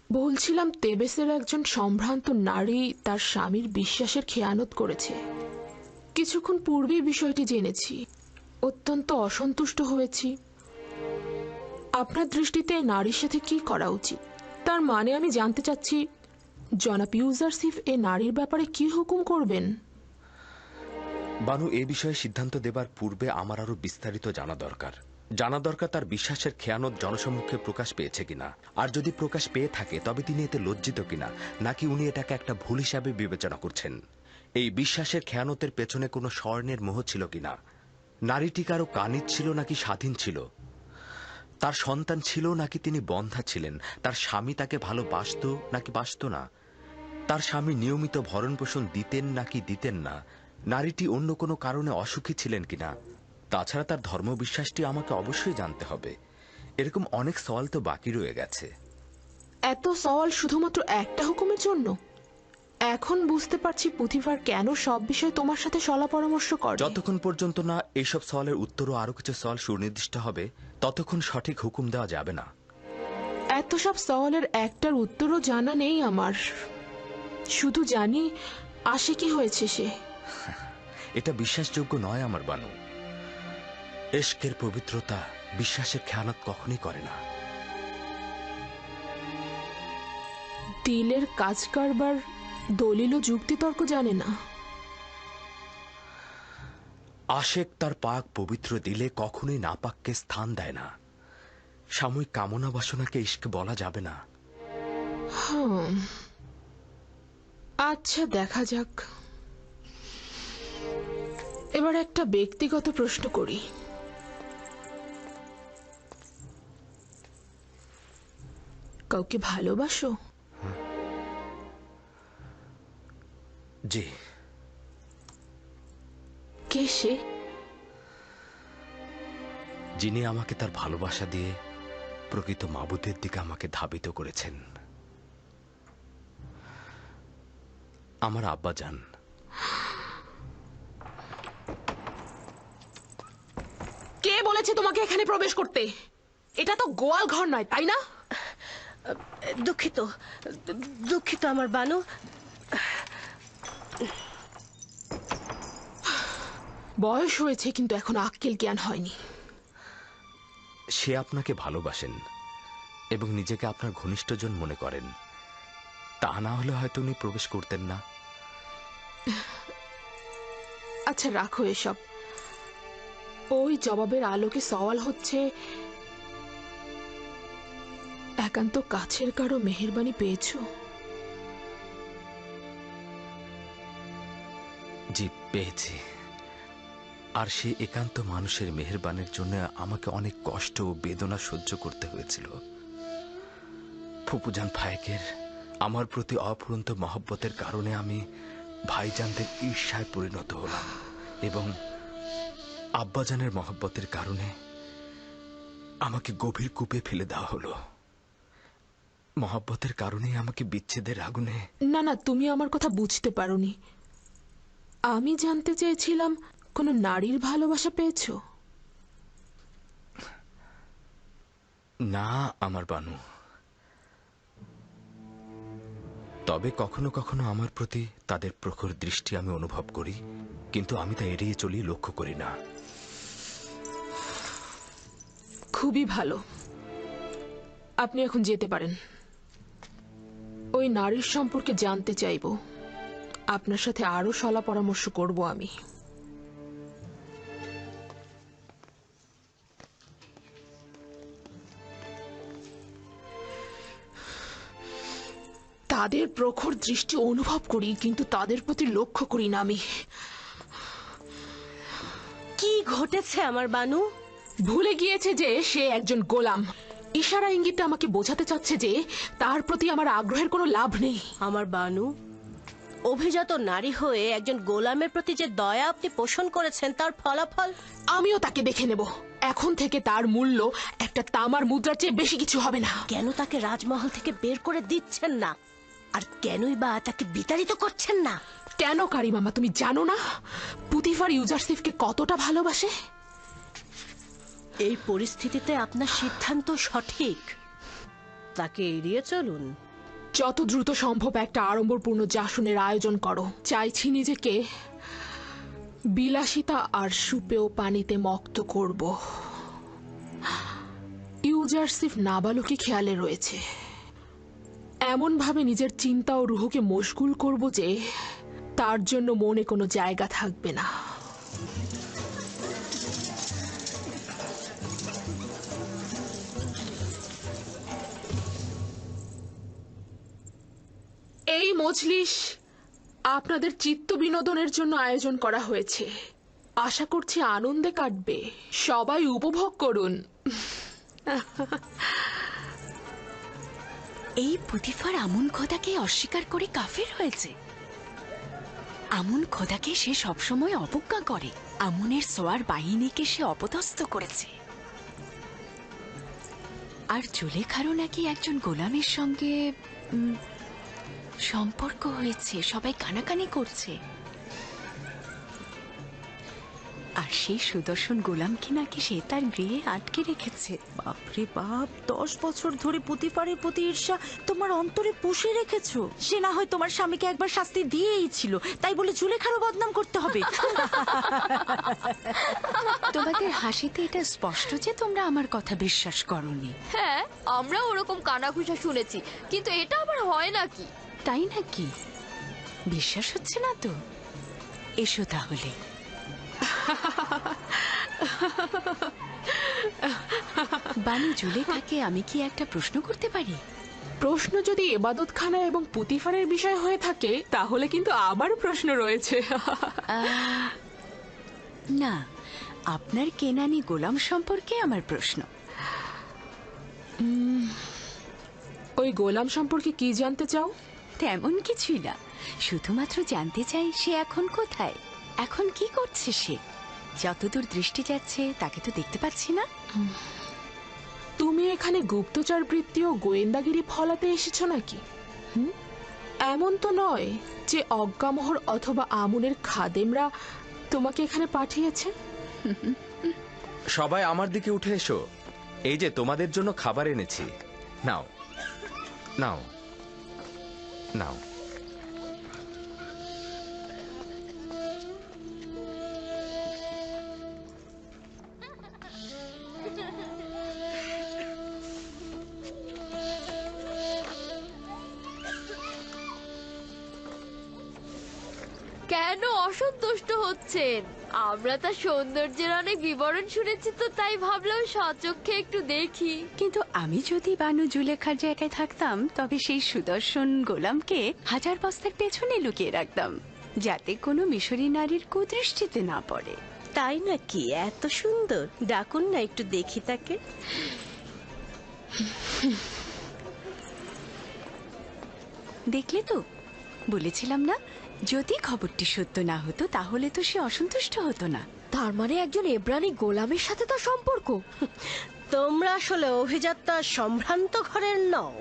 বলছিলাম, তেবেসের একজন সম্ভ্রান্ত নারী তার স্বামীর বিশ্বাসের খেয়ানত করেছে। কিছুক্ষণ পূর্বেই বিষয়টি জেনেছি। অত্যন্ত অসন্তুষ্ট হয়েছি। আপনার দৃষ্টিতে নারীর সাথে কি করা উচিত? তার মানে আমি জানতে চাচ্ছি, জনাব ইউজারসিফ এ নারীর ব্যাপারে কি হুকুম করবেন? বানু, এ বিষয়ে সিদ্ধান্ত দেবার পূর্বে আমার আরো বিস্তারিত জানা দরকার। তার বিশ্বাসের খেয়ানত জনসম্মুখে প্রকাশ পেয়েছে কিনা, আর যদি প্রকাশ পেয়ে থাকে তবে তিনি এতে লজ্জিত কিনা, নাকি উনি এটাকে একটা ভুল হিসাবে বিবেচনা করছেন। এই বিশ্বাসের খেয়ানতের পেছনে কোনো স্বর্ণের মোহ ছিল কিনা, নারীটি কারো কানিজ ছিল নাকি স্বাধীন ছিল, তার সন্তান ছিল নাকি তিনি বন্ধা ছিলেন, তার স্বামী তাকে ভালোবাসত নাকি বাসত না, তার স্বামী নিয়মিত ভরণ পোষণ দিতেন নাকি দিতেন না, নারীটি অন্য কোনো কারণে অসুখী ছিলেন কিনা। তাছাড়া তার ধর্মবিশ্বাসটি আমাকে অবশ্যই জানতে হবে। এরকম অনেক সওয়াল তো বাকি রয়ে গেছে। এত সওয়াল শুধুমাত্র একটা হুকুমের জন্য? এখন বুঝতে পারছি পুথিফার কেন সব বিষয়ে তোমার সাথে সলা পরামর্শ করে। যতক্ষণ পর্যন্ত না এইসব সওয়ালের উত্তর ও আরো কিছু সওয়াল সুনির্দিষ্ট হবে, ততক্ষণ সঠিক হুকুম দেওয়া যাবে না। এত সব সওয়ালের একটার উত্তরও জানা নেই আমার। শুধু জানি আসে কি হয়েছে সে। এটা বিশ্বাসযোগ্য নয় আমার বানু। এশকের পবিত্রতা বিশ্বাসের খেয়ানত কখনই করে না। দিলের কাজ কারবার দলিল ও যুক্তিতর্ক জানে না। আশেক তার পাক পবিত্র দিলে কখনোই নাপাককে স্থান দেয় না। সাময়িক কামনা বাসনাকে ইশক বলা যাবে না। আচ্ছা, দেখা যাক। এবার একটা ব্যক্তিগত প্রশ্ন করি। কাউকে ভালোবাসো? জি। কে সে? যিনি আমাকে তার ভালোবাসা দিয়ে প্রকৃত মাবুদের দিকে আমাকে ধাবিত করেছেন। আমার আব্বাজান। কে বলেছে তোমাকে এখানে প্রবেশ করতে? এটা তো গোয়াল ঘর নয়, তাই না? দুঃখিত, দুঃখিত আমার বানু। বয়স হয়েছে কিন্তু এখন আক্কেল জ্ঞান হয়নি। সে আপনাকে ভালোবাসেন এবং নিজেকে আপনার ঘনিষ্ঠজন মনে করেন। তা না হলে হয়তো উনি প্রবেশ করতেন না। আচ্ছা, রাখো এসব। ওই জবাবের আলোকে সওয়াল হচ্ছে, একান্ত কাছের কারো মেহেরবানি পেয়েছো? জি, পেয়েছি। আর সেই একান্ত মানুষের মেহেরবানির জন্য আমাকে অনেক কষ্ট ও বেদনা সহ্য করতে হয়েছিল। ফুপুজান ফায়েকের আমার প্রতি অফুরন্ত মহব্বতের কারণে আমি ভাইজানদের ঈর্ষায় পরিণত হলাম, এবং আব্বাজানের মহব্বতের কারণে আমাকে গভীর কূপে ফেলে দেওয়া হলো। মহব্বতের কারণেই আমাকে বিচ্ছেদের আগুনে। না না, তুমি আমার কথা বুঝতে পারোনি। আমি জানতে চেয়েছিলাম কোন নারীর ভালোবাসা পেয়েছো? না আমার বানু। তবে কখনো কখনো আমার প্রতি তাদের প্রখর দৃষ্টি আমি অনুভব করি, কিন্তু আমি তা এড়িয়ে চলি, লক্ষ্য করি না। খুবই ভালো, আপনি এখন যেতে পারেন। ওই নারীর সম্পর্কে জানতে চাইব। আপনার সাথে আরো সলা পরামর্শ করব আমি। তাদের প্রখর দৃষ্টি অনুভব করি, কিন্তু তাদের প্রতি লক্ষ্য করি না আমি। কি ঘটেছে আমার বানু? ভুলে গিয়েছে যে সে একজন গোলাম। ইশারা ইঙ্গিতে আমাকে বোঝাতে চাচ্ছে যে তার প্রতি আমার আগ্রহের কোনো লাভ নেই। আমার বানু, অভিজাত নারী হয়ে একজন গোলামের প্রতি যে দয়া আপনি পোষণ করেছেন তার ফলাফল আমিও তাকে দেখে নেব। এখন থেকে তার মূল্য একটা তামার মুদ্রার চেয়ে বেশি কিছু হবে না। কেন তাকে রাজমহল থেকে বের করে দিচ্ছেন না, আর কেনই বা তাকে বিতাড়িত করছেন না? কেন কারিমামা, তুমি জানো না পুতিফার ইউজারসিফকে কতটা ভালোবাসে? এই পরিস্থিতিতে আপনার সিদ্ধান্ত সঠিক। তাকে এড়িয়ে চলুন। যত দ্রুত সম্ভব একটা আড়ম্বরপূর্ণ জাসনের আয়োজন করো। চাইছি নিজেকে বিলাসিতা আর সুপেয় পানিতে মক্ত করব। ইউজারসিফ নাবালকই খেয়ালে রয়েছে। এমন ভাবে নিজের চিন্তা ও রুহকে মশগুল করব যে তার জন্য মনে কোনো জায়গা থাকবে না। এই মজলিস আপনাদের চিত্ত বিনোদনের জন্য আয়োজন করা হয়েছে। আশা করছি আনন্দে কাটবে। সবাই উপভোগ করুন। এই পুতিফার আমুন খোদাকে অস্বীকার করে কাফের হয়েছে। আমুন খোদাকে সে সবসময় অবজ্ঞা করে। আমুনের সোয়ার বাহিনীকে সে অপদস্থ করেছে। আর জুলেখারও নাকি একজন গোলামের সঙ্গে সম্পর্ক হয়েছে। সবাই কানাকানি করছে। আর সেই সুদর্শন গোলামকে নাকি সে তার গৃহে আটকে রেখেছে। বাপরে বাপ, 10 বছর ধরে পুতিফারের প্রতি ঈর্ষা তোমার অন্তরে পুষে রেখেছো। সে না হয় তোমার স্বামীকে একবার শাস্তি দিয়েই ছিল, তাই বলে জুলেখারও বদনাম করতে হবে? তোমাদের হাসিতে এটা স্পষ্ট যে তোমরা আমার কথা বিশ্বাস করোনি। হ্যাঁ, আমরা ওরকম কানাঘুষা শুনেছি, কিন্তু এটা আবার হয় নাকি? তাই নাকি? বিশ্বাস হচ্ছে না তো? এসো তাহলে। বানু জুলেখাকে আমি কি একটা প্রশ্ন করতে পারি? প্রশ্ন যদি ইবাদতখানা এবং পুতিফারের বিষয় হয়ে থাকে তাহলে কিন্তু আবার প্রশ্ন রয়েছে। না, আপনার কেনানি গোলাম সম্পর্কে আমার প্রশ্ন। ওই গোলাম সম্পর্কে কি জানতে চাও? তেমন কিছুই না, শুধুমাত্র জানতে চাই সে এখন কোথায়, এখন কি করছে সে। যতদূর দৃষ্টি যাচ্ছে তাকে তো দেখতে পাচ্ছি না। তুমি এখানে গুপ্তচর বৃত্তি ও গোয়েন্দাগিরি ফলাতে এসেছো নাকি? এমন তো নয় যে অজ্ঞামোহর অথবা আমুনের খাদেমরা তোমাকে এখানে পাঠিয়েছে। সবাই আমার দিকে উঠে এসো। এই যে তোমাদের জন্য খাবার এনেছি, নাও নাও নাও। কেন অসন্তুষ্ট হচ্ছেন? আমরা তার সৌন্দর্যের অনেক বিবরণ শুনেছি, তো তাই ভাবলাম স্বচক্ষে একটু দেখি। কিন্তু আমি যদি বানু জুলেখার জায়গায় থাকতাম তবে সেই সুদর্শন গোলামকে 1000 বস্তার পেছনে লুকিয়ে রাখতাম, যাতে কোনো মিশরী নারীর কুদৃষ্টিতে না পড়ে। তাই নাকি? এত সুন্দর, ডাকুন না একটু দেখি তাকে। দেখলে তো, বলেছিলাম না, যদি খবরটি সত্য না হতো তাহলে তো সে অসন্তুষ্ট হতো না। তার মানে একজন এব্রানি গোলামের সাথে তার সম্পর্ক? তোমরা আসলে অভিজাত্তা সম্ভ্রান্ত ঘরের নও।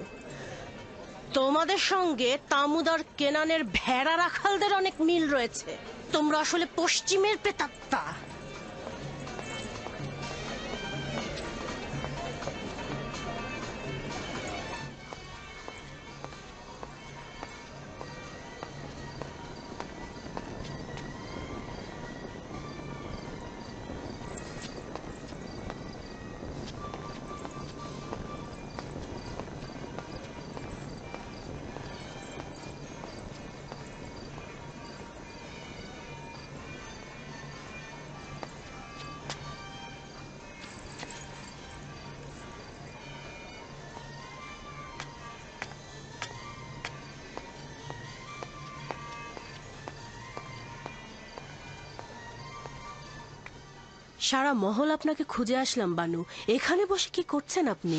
তোমাদের সঙ্গে তামুদার কেনানের ভেড়া রাখালদের অনেক মিল রয়েছে। তোমরা আসলে পশ্চিমের প্রেতাত্মা। সারা মহল আপনাকে খুঁজে আসলাম বানু। এখানে বসে কি করছেন আপনি?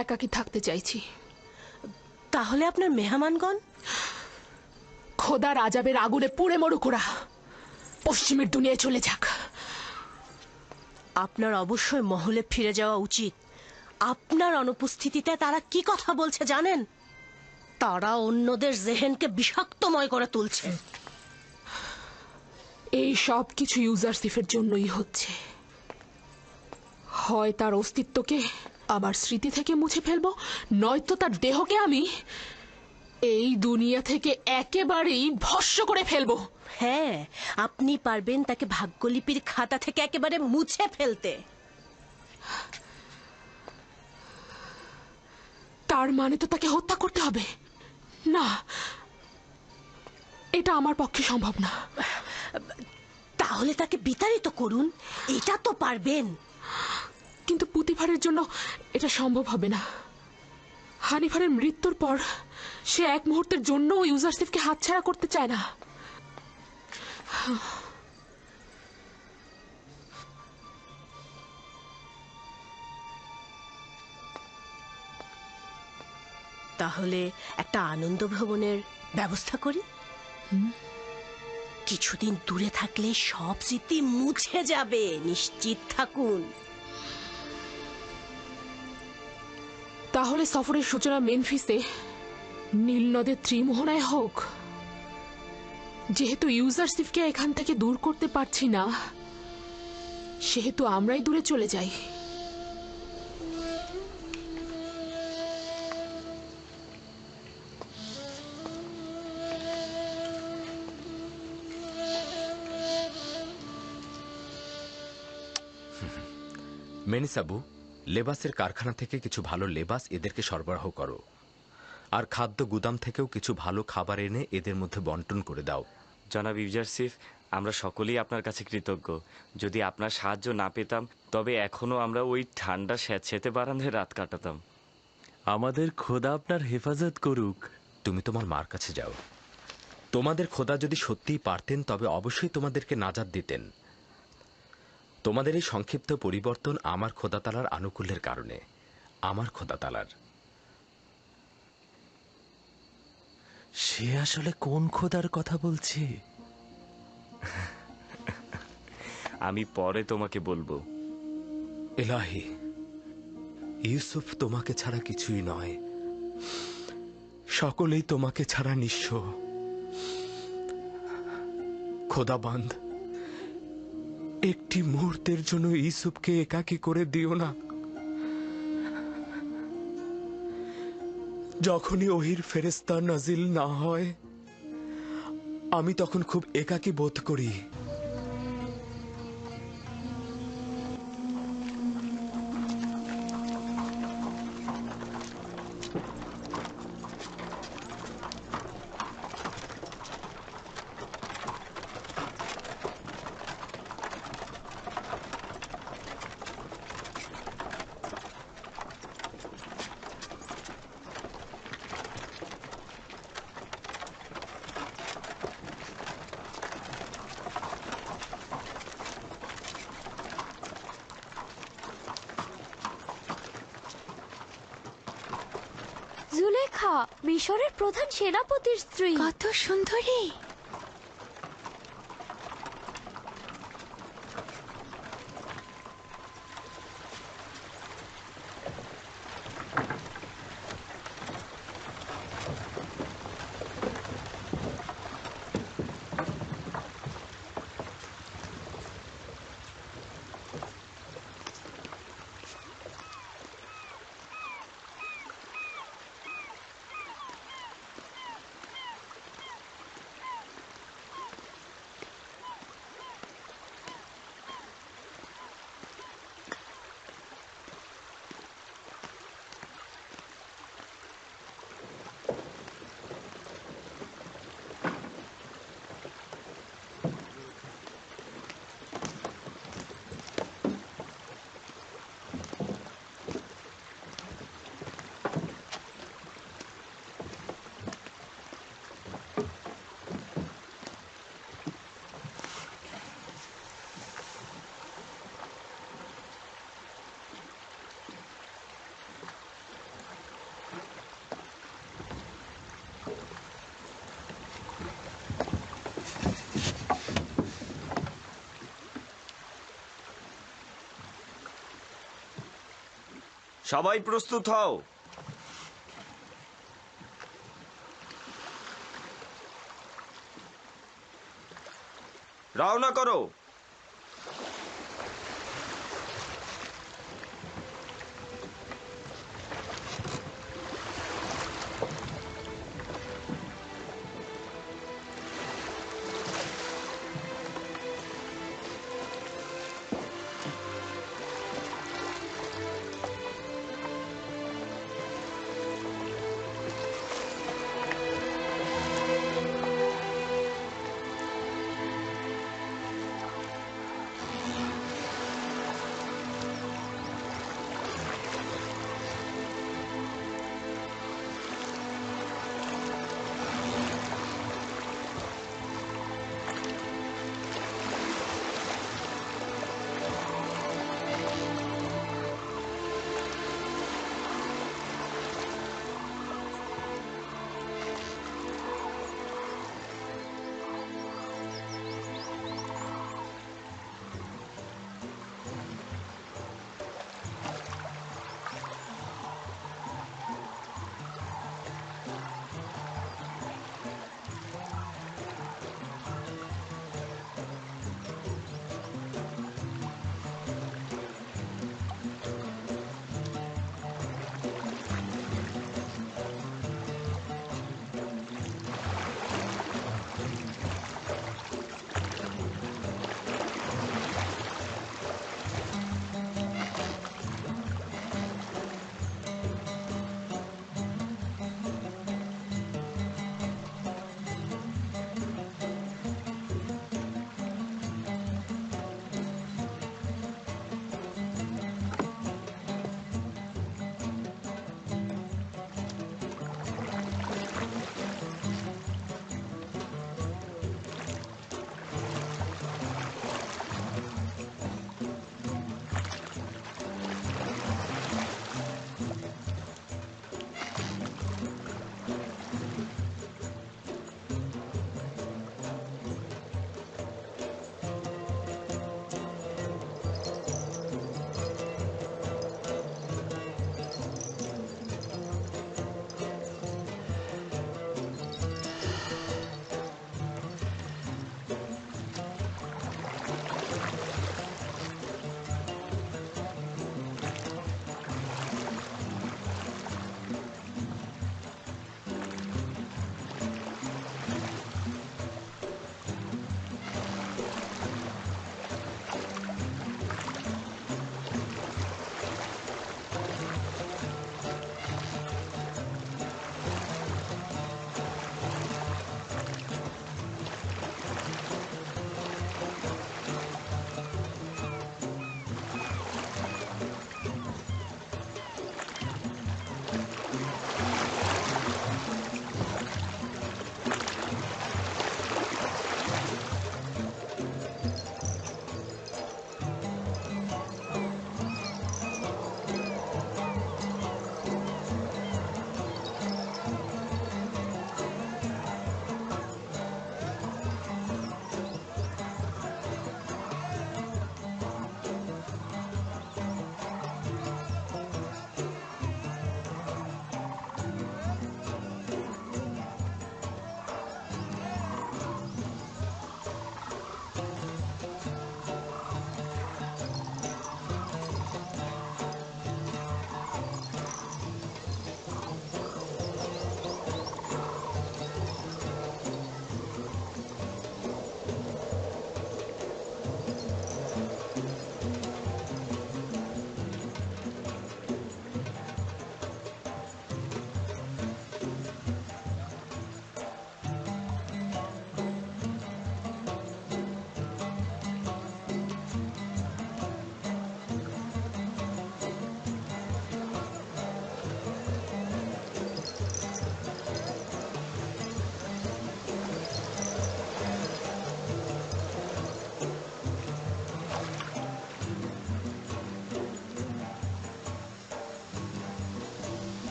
একাকী থাকতে চাইছি। তাহলে আপনার মেহমানগণ? খোদার আজাবের আগুনে পুড়ে মরুক ওরা, পশ্চিমের দুনিয়ায় চলে যাক। আপনার অবশ্যই মহলে ফিরে যাওয়া উচিত। আপনার অনুপস্থিতিতে তারা কি কথা বলছে জানেন? তারা অন্যদের জেহেনকে বিষাক্তময় করে তুলছে। এই সব কিছু ইউজারসিফের জন্যই হচ্ছে। হয় তার অস্তিত্বকে আমার স্মৃতি থেকে মুছে ফেলবো, নয়তো তার দেহকে আমি এই দুনিয়া থেকে একেবারেই ভস্ম করে ফেলবো। হ্যাঁ, আপনি পারবেন তাকে ভাগ্যলিপির খাতা থেকে একেবারে মুছে ফেলতে। তার মানে তো তাকে হত্যা করতে হবে? না, এটা আমার পক্ষে সম্ভব না। তাহলে তাকে বিতাড়িত করুন, এটা তো পারবেন। কিন্তু পুতিফারের জন্য এটা সম্ভব হবে না। হানিফারের মৃত্যুর পর সে এক মুহূর্তের জন্য ইউজারসিফকে হাতছাড়া করতে চায় না। তাহলে একটা আনন্দ ভ্রমণের ব্যবস্থা করি। কিছুদিন দূরে থাকলে সব স্মৃতি মুছে যাবে, নিশ্চিত থাকুন। তাহলে সফরের সূচনা মেনফিসে নীল নদের ত্রিমোহনায় হোক। যেহেতু ইউজারসিফকে এখান থেকে দূর করতে পারছি না, সেহেতু আমরাই দূরে চলে যাই। মেনিসাবু, লেবাসের কারখানা থেকে কিছু ভালো লেবাস এদেরকে সরবরাহ করো, আর খাদ্য গুদাম থেকেও কিছু ভালো খাবার এনে এদের মধ্যে বন্টন করে দাও। জনাব ইউজারসিফ, আমরা সকলেই আপনার কাছে কৃতজ্ঞ। যদি আপনার সাহায্য না পেতাম তবে এখনো আমরা ওই ঠান্ডা স্যাঁতস্যাঁতে বারান্দায় রাত কাটাতাম। আমাদের খোদা আপনার হেফাজত করুক। তুমি তোমার মার কাছে যাও। তোমাদের খোদা যদি সত্যিই পারতেন তবে অবশ্যই তোমাদেরকে নাজাত দিতেন। তোমাদের এই সংক্ষিপ্ত পরিবর্তন আমার খোদা তালার আনুকূল্যের কারণে। আমার খোদা তালার। সে আসলে কোন খোদার কথা বলছে? আমি পরে তোমাকে বলবো। এলাহি, ইউসুফ তোমাকে ছাড়া কিছুই নয়, সকলেই তোমাকে ছাড়া নিঃস্ব। খোদাবান্দ, একটি মুহূর্তের জন্য ইউসুফকে একাকী করে দিও না। যখনই ওহির ফেরেশতা নাজিল না হয় আমি তখন খুব একাকী বোধ করি। জুলেখা, মিশরের প্রধান সেনাপতির স্ত্রী। কত সুন্দরী! সবাই প্রস্তুত হও। রওনা করো।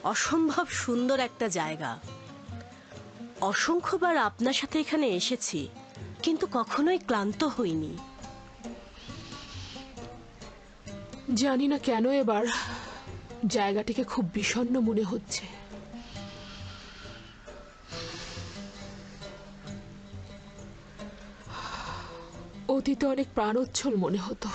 অসম্ভব সুন্দর একটা জায়গা। অসংখ্যবার আপনার সাথে এখানে এসেছি, কিন্তু কখনোই ক্লান্ত হইনি। জানি না কেন এবার জায়গাটিকে খুব বিষণ্ণ মনে হচ্ছে। অতীতে অনেক প্রাণোচ্ছল মনে হতো।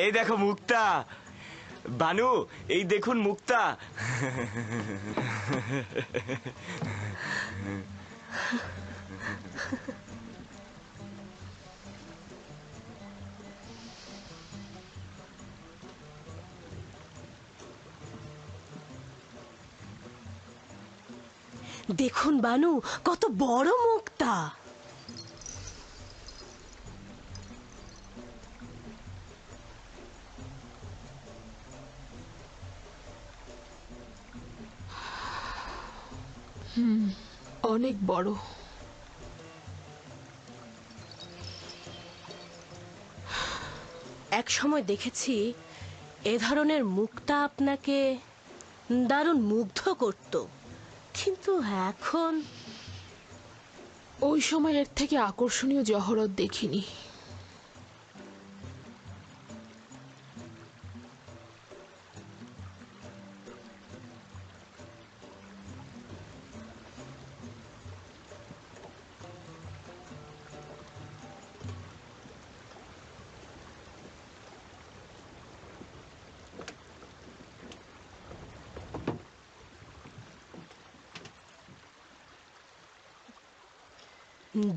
এই দেখো মুক্তা। বানু, এই দেখুন মুক্তা। দেখুন বানু, কত বড় মুক্তা। অনেক বড়। এক সময় দেখেছি এ ধরনের মুক্তা আপনাকে দারুণ মুগ্ধ করত, কিন্তু এখন ওই সময় এর থেকে আকর্ষণীয় জহরত দেখিনি।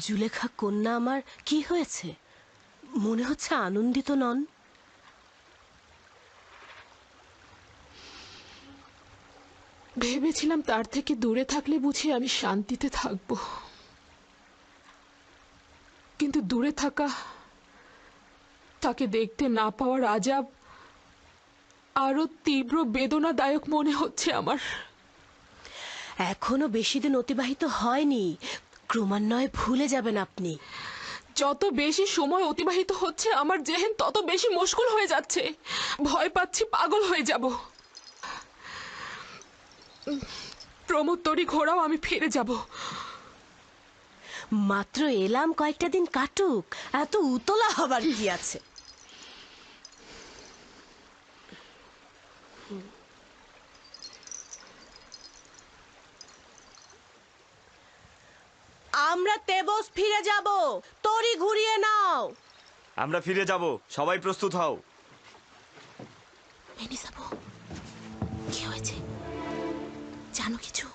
জুলেখা কন্যা আমার কি হয়েছে? মনে হচ্ছে আনন্দিত নন। ভেবেছিলাম তার থেকে দূরে থাকলে বুঝি আমি শান্তিতে থাকব, কিন্তু দূরে থাকা, তাকে দেখতে না পাওয়ার আজাব আরো তীব্র বেদনাদায়ক মনে হচ্ছে আমার। এখনো বেশি দিন অতিবাহিত হয়নি, ক্রমান্বয়ে ভুলে যাবেন আপনি। যত বেশি সময় অতিবাহিত হচ্ছে আমার জেহেন তত বেশি মুশকুল হয়ে যাচ্ছে। ভয় পাচ্ছি পাগল হয়ে যাব। প্রমোত্তরী ঘোড়াও আমি ফিরে যাব। মাত্র এলাম, কয়েকটা দিন কাটুক, এত উতলা হবার কি আছে? আমরা তেবস ফিরে যাব, তরি ঘুরিয়ে নাও। আমরা ফিরে যাব, সবাই প্রস্তুত হও। কি হয়েছে জানো কিছু?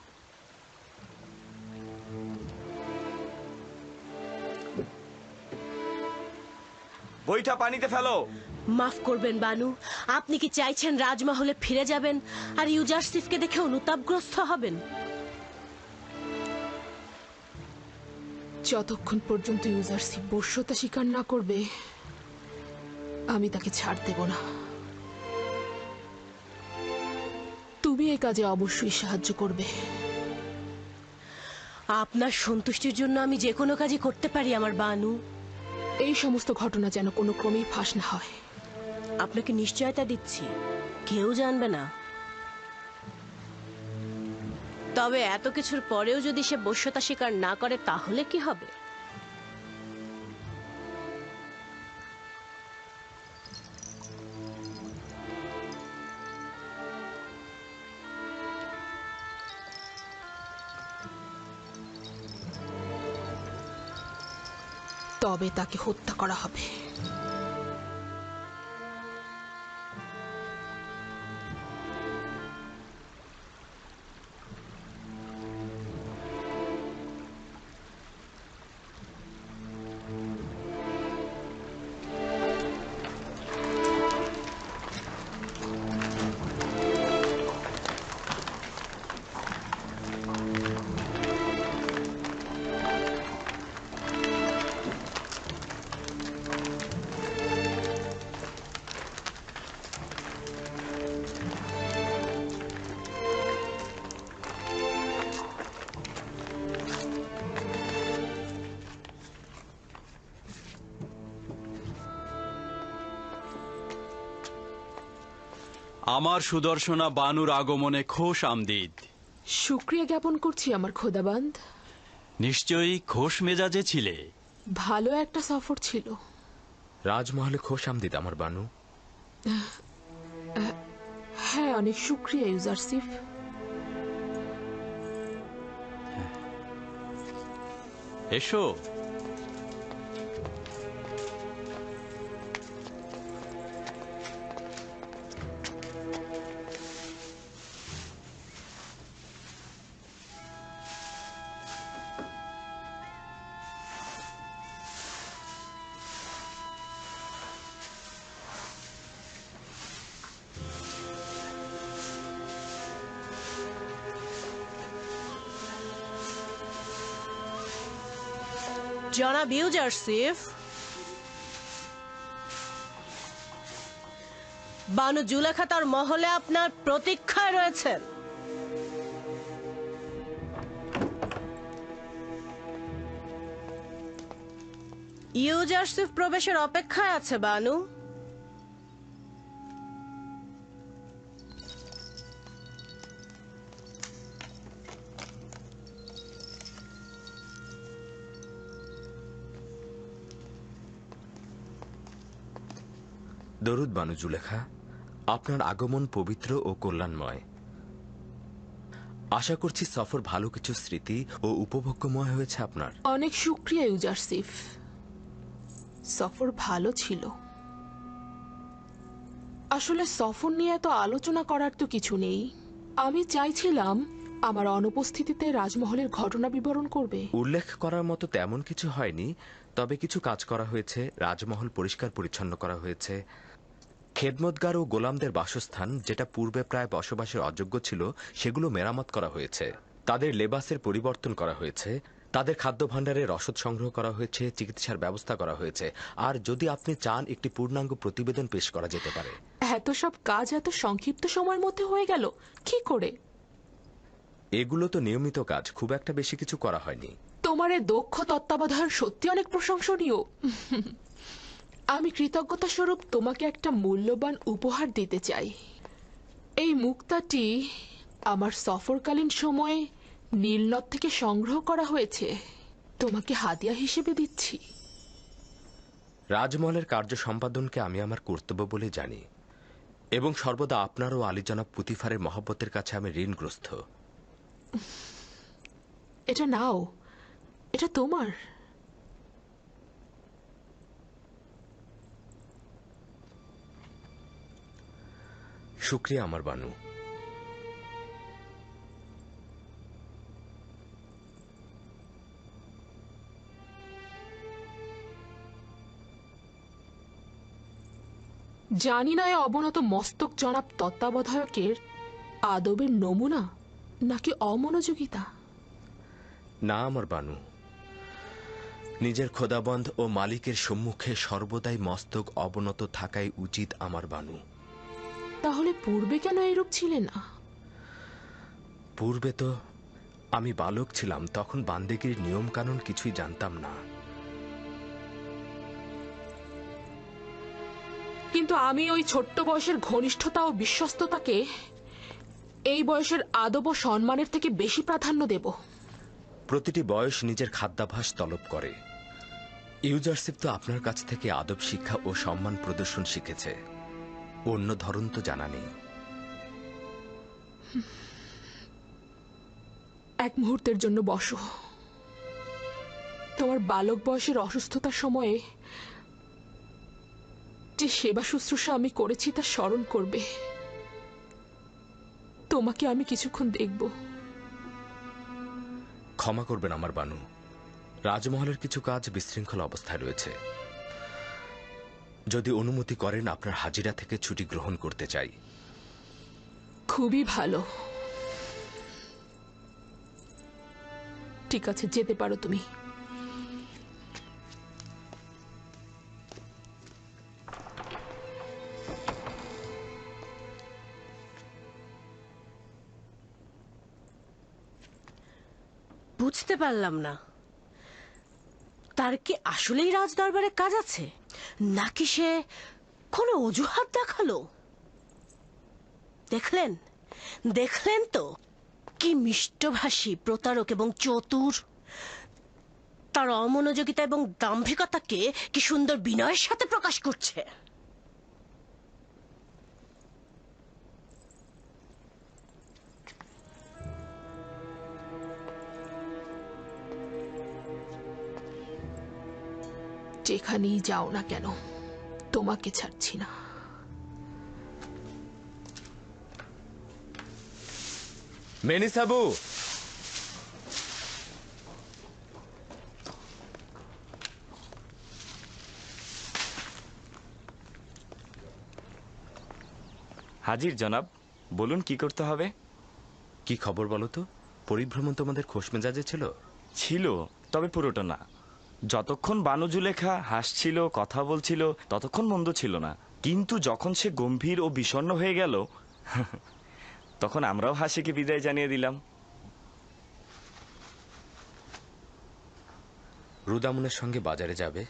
বইটা পানিতে ফেলো। মাফ করবেন বানু, আপনি কি চাইছেন রাজমহলে ফিরে যাবেন আর ইউজারসিফকে দেখে অনুতাপগ্রস্ত হবেন? যতক্ষণ পর্যন্ত ইউজারসিফ বশ্যতা স্বীকার না করবে আমি তাকে ছাড় দেব না। তুমি এই কাজে অবশ্যই সাহায্য করবে। আপনার সন্তুষ্টির জন্য আমি যে কোনো কাজই করতে পারি আমার বানু। এই সমস্ত ঘটনা যেন কোনো ক্রমেই ফাঁস না হয়। আপনাকে নিশ্চয়তা দিচ্ছি, কেউ জানবে না। তবে এত কিছুর পরেও যদি সে বশ্যতা স্বীকার না করে তাহলে কি হবে? তবে তাকে হত্যা করা হবে। আমার সুদর্শনা বানুর আগমনে খোশ আমদিদ। শুকরিয়া জ্ঞাপন করছি আমার খোদাবান্দ। নিশ্চয়ই খোশ মেজাজে ছিলে। ভালো একটা সফর ছিল। রাজমহলে খোশ আমদিদ আমার বানু। হ্যাঁ, অনেক শুকরিয়া ইউজারসিফ। এসো। জনাব ইউজারসিফ, বানু জুলেখা তার মহলে আপনার প্রতীক্ষায় রয়েছেন। ইউজারসিফ প্রবেশের অপেক্ষায় আছে বানু। দরুদ বানু জুলেখা, আপনার আগমন পবিত্র ও কল্যাণময়। আশা করছি সফর ভালো কিছু স্মৃতি ও উপভোগ্যময় হয়েছে আপনার। অনেক শুকরিয়া ইউজারসিফ, সফর ভালো ছিল। আসলে সফর নিয়ে এত আলোচনা করার তো কিছু নেই। আমি চাইছিলাম আমার অনুপস্থিতিতে রাজমহলের ঘটনা বিবরণ করবে। উল্লেখ করার মতো তেমন কিছু হয়নি, তবে কিছু কাজ করা হয়েছে। রাজমহল পরিষ্কার পরিচ্ছন্ন করা হয়েছে। খেদমতগার ও গোলামদের বাসস্থান, যেটা পূর্বে প্রায় বসবাসের অযোগ্য ছিল, সেগুলো মেরামত করা হয়েছে। তাদের লেবাসের পরিবর্তন করা হয়েছে। তাদের খাদ্য ভাণ্ডারে রসদ সংগ্রহ করা হয়েছে। চিকিৎসার ব্যবস্থা করা হয়েছে। আর যদি আপনি চান, একটি পূর্ণাঙ্গ প্রতিবেদন পেশ করা যেতে পারে। এত সব কাজ এত সংক্ষিপ্ত সময়ের মধ্যে হয়ে গেল কি করে? এগুলো তো নিয়মিত কাজ, খুব একটা বেশি কিছু করা হয়নি। তোমার এই দক্ষ তত্ত্বাবধান সত্যি অনেক প্রশংসনীয়। আমি কৃতজ্ঞতা স্বরূপ তোমাকে একটা মূল্যবান উপহার দিতে চাই। এই মুক্তাটি আমার সফরকালীন সময়ে নীলনদ থেকে সংগ্রহ করা হয়েছে। তোমাকে হাদিয়া হিসেবে দিচ্ছি। রাজমহলের কার্য সম্পাদনকে আমি আমার কর্তব্য বলে জানি, এবং সর্বদা আপনার ও আলী জনাব পুতিফারের মহব্বতের কাছে আমি ঋণগ্রস্ত। এটা নাও, এটা তোমার। শুক্রিয়া আমার বানু। জানি না এ অবনত মস্তক জনাব তত্ত্বাবধায়কের আদবের নমুনা নাকি অমনোযোগিতা। না আমার বানু, নিজের খোদাবন্ধ ও মালিকের সম্মুখে সর্বদাই মস্তক অবনত থাকাই উচিত আমার বানু। তাহলে পূর্বে কেন এরূপ ছিলে না? পূর্বে তো আমি বালক ছিলাম, তখন বান্দেগীর নিয়ম কানুন কিছুই জানতাম না। কিন্তু আমি ওই ছোট্ট বয়সের ঘনিষ্ঠতা ও বিশ্বস্ততাকে এই বয়সের আদব ও সম্মানের থেকে বেশি প্রাধান্য দেব। প্রতিটি বয়স নিজের খাদ্যাভ্যাস তলব করে। ইউজারশিপ তো আপনার কাছ থেকে আদব শিক্ষা ও সম্মান প্রদর্শন শিখেছে, অন্য ধরন তো জানা নেই। এক মুহূর্তের জন্য বসো। তোমার বালক বয়সের অসুস্থতার সময়ে যে সেবা শুশ্রূষা আমি করেছি তা স্মরণ করবে। তোমাকে আমি কিছুক্ষণ দেখব। ক্ষমা করবেন আমার বানু, রাজমহলের কিছু কাজ বিশৃঙ্খল অবস্থায় রয়েছে। যদি অনুমতি করেন আপনার হাজিরা থেকে ছুটি গ্রহণ করতে চাই। খুবই ভালো, ঠিক আছে, যেতে পারো তুমি। বুঝতে পারলাম না, তার কি আসলেই রাজদরবারে কাজ আছে, নাকি সে কোনো অজুহাত দেখালো? দেখলেন দেখলেন তো কি মিষ্টভাষী, প্রতারক এবং চতুর। তার অমনোযোগিতা এবং দাম্ভিকতাকে কি সুন্দর বিনয়ের সাথে প্রকাশ করছে। যেখানেই যাও না কেন, তোমাকে ছাড়ছি না। মেনিসাবু, হাজির জনাব, বলুন কি করতে হবে। কি খবর বলো তো? পরিভ্রমণ তোমাদের খোশ মেজাজে ছিল? ছিল, তবে পুরোটা না। যতক্ষণ বানু জুলেখা হাসছিল, কথা বলছিল, ততক্ষণ মন্দ ছিল না। কিন্তু যখন সে গম্ভীর ও বিষণ্ণ হয়ে গেল, তখন আমরাও হাসিকে বিদায় জানিয়ে দিলাম। রুদামুনের সঙ্গে বাজারে যাবে,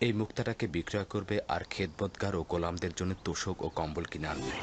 এই মুক্তাটাকে বিক্রয় করবে আর খেদমতগার ও গোলামদের জন্য তোষক ও কম্বল কিনে আনবে।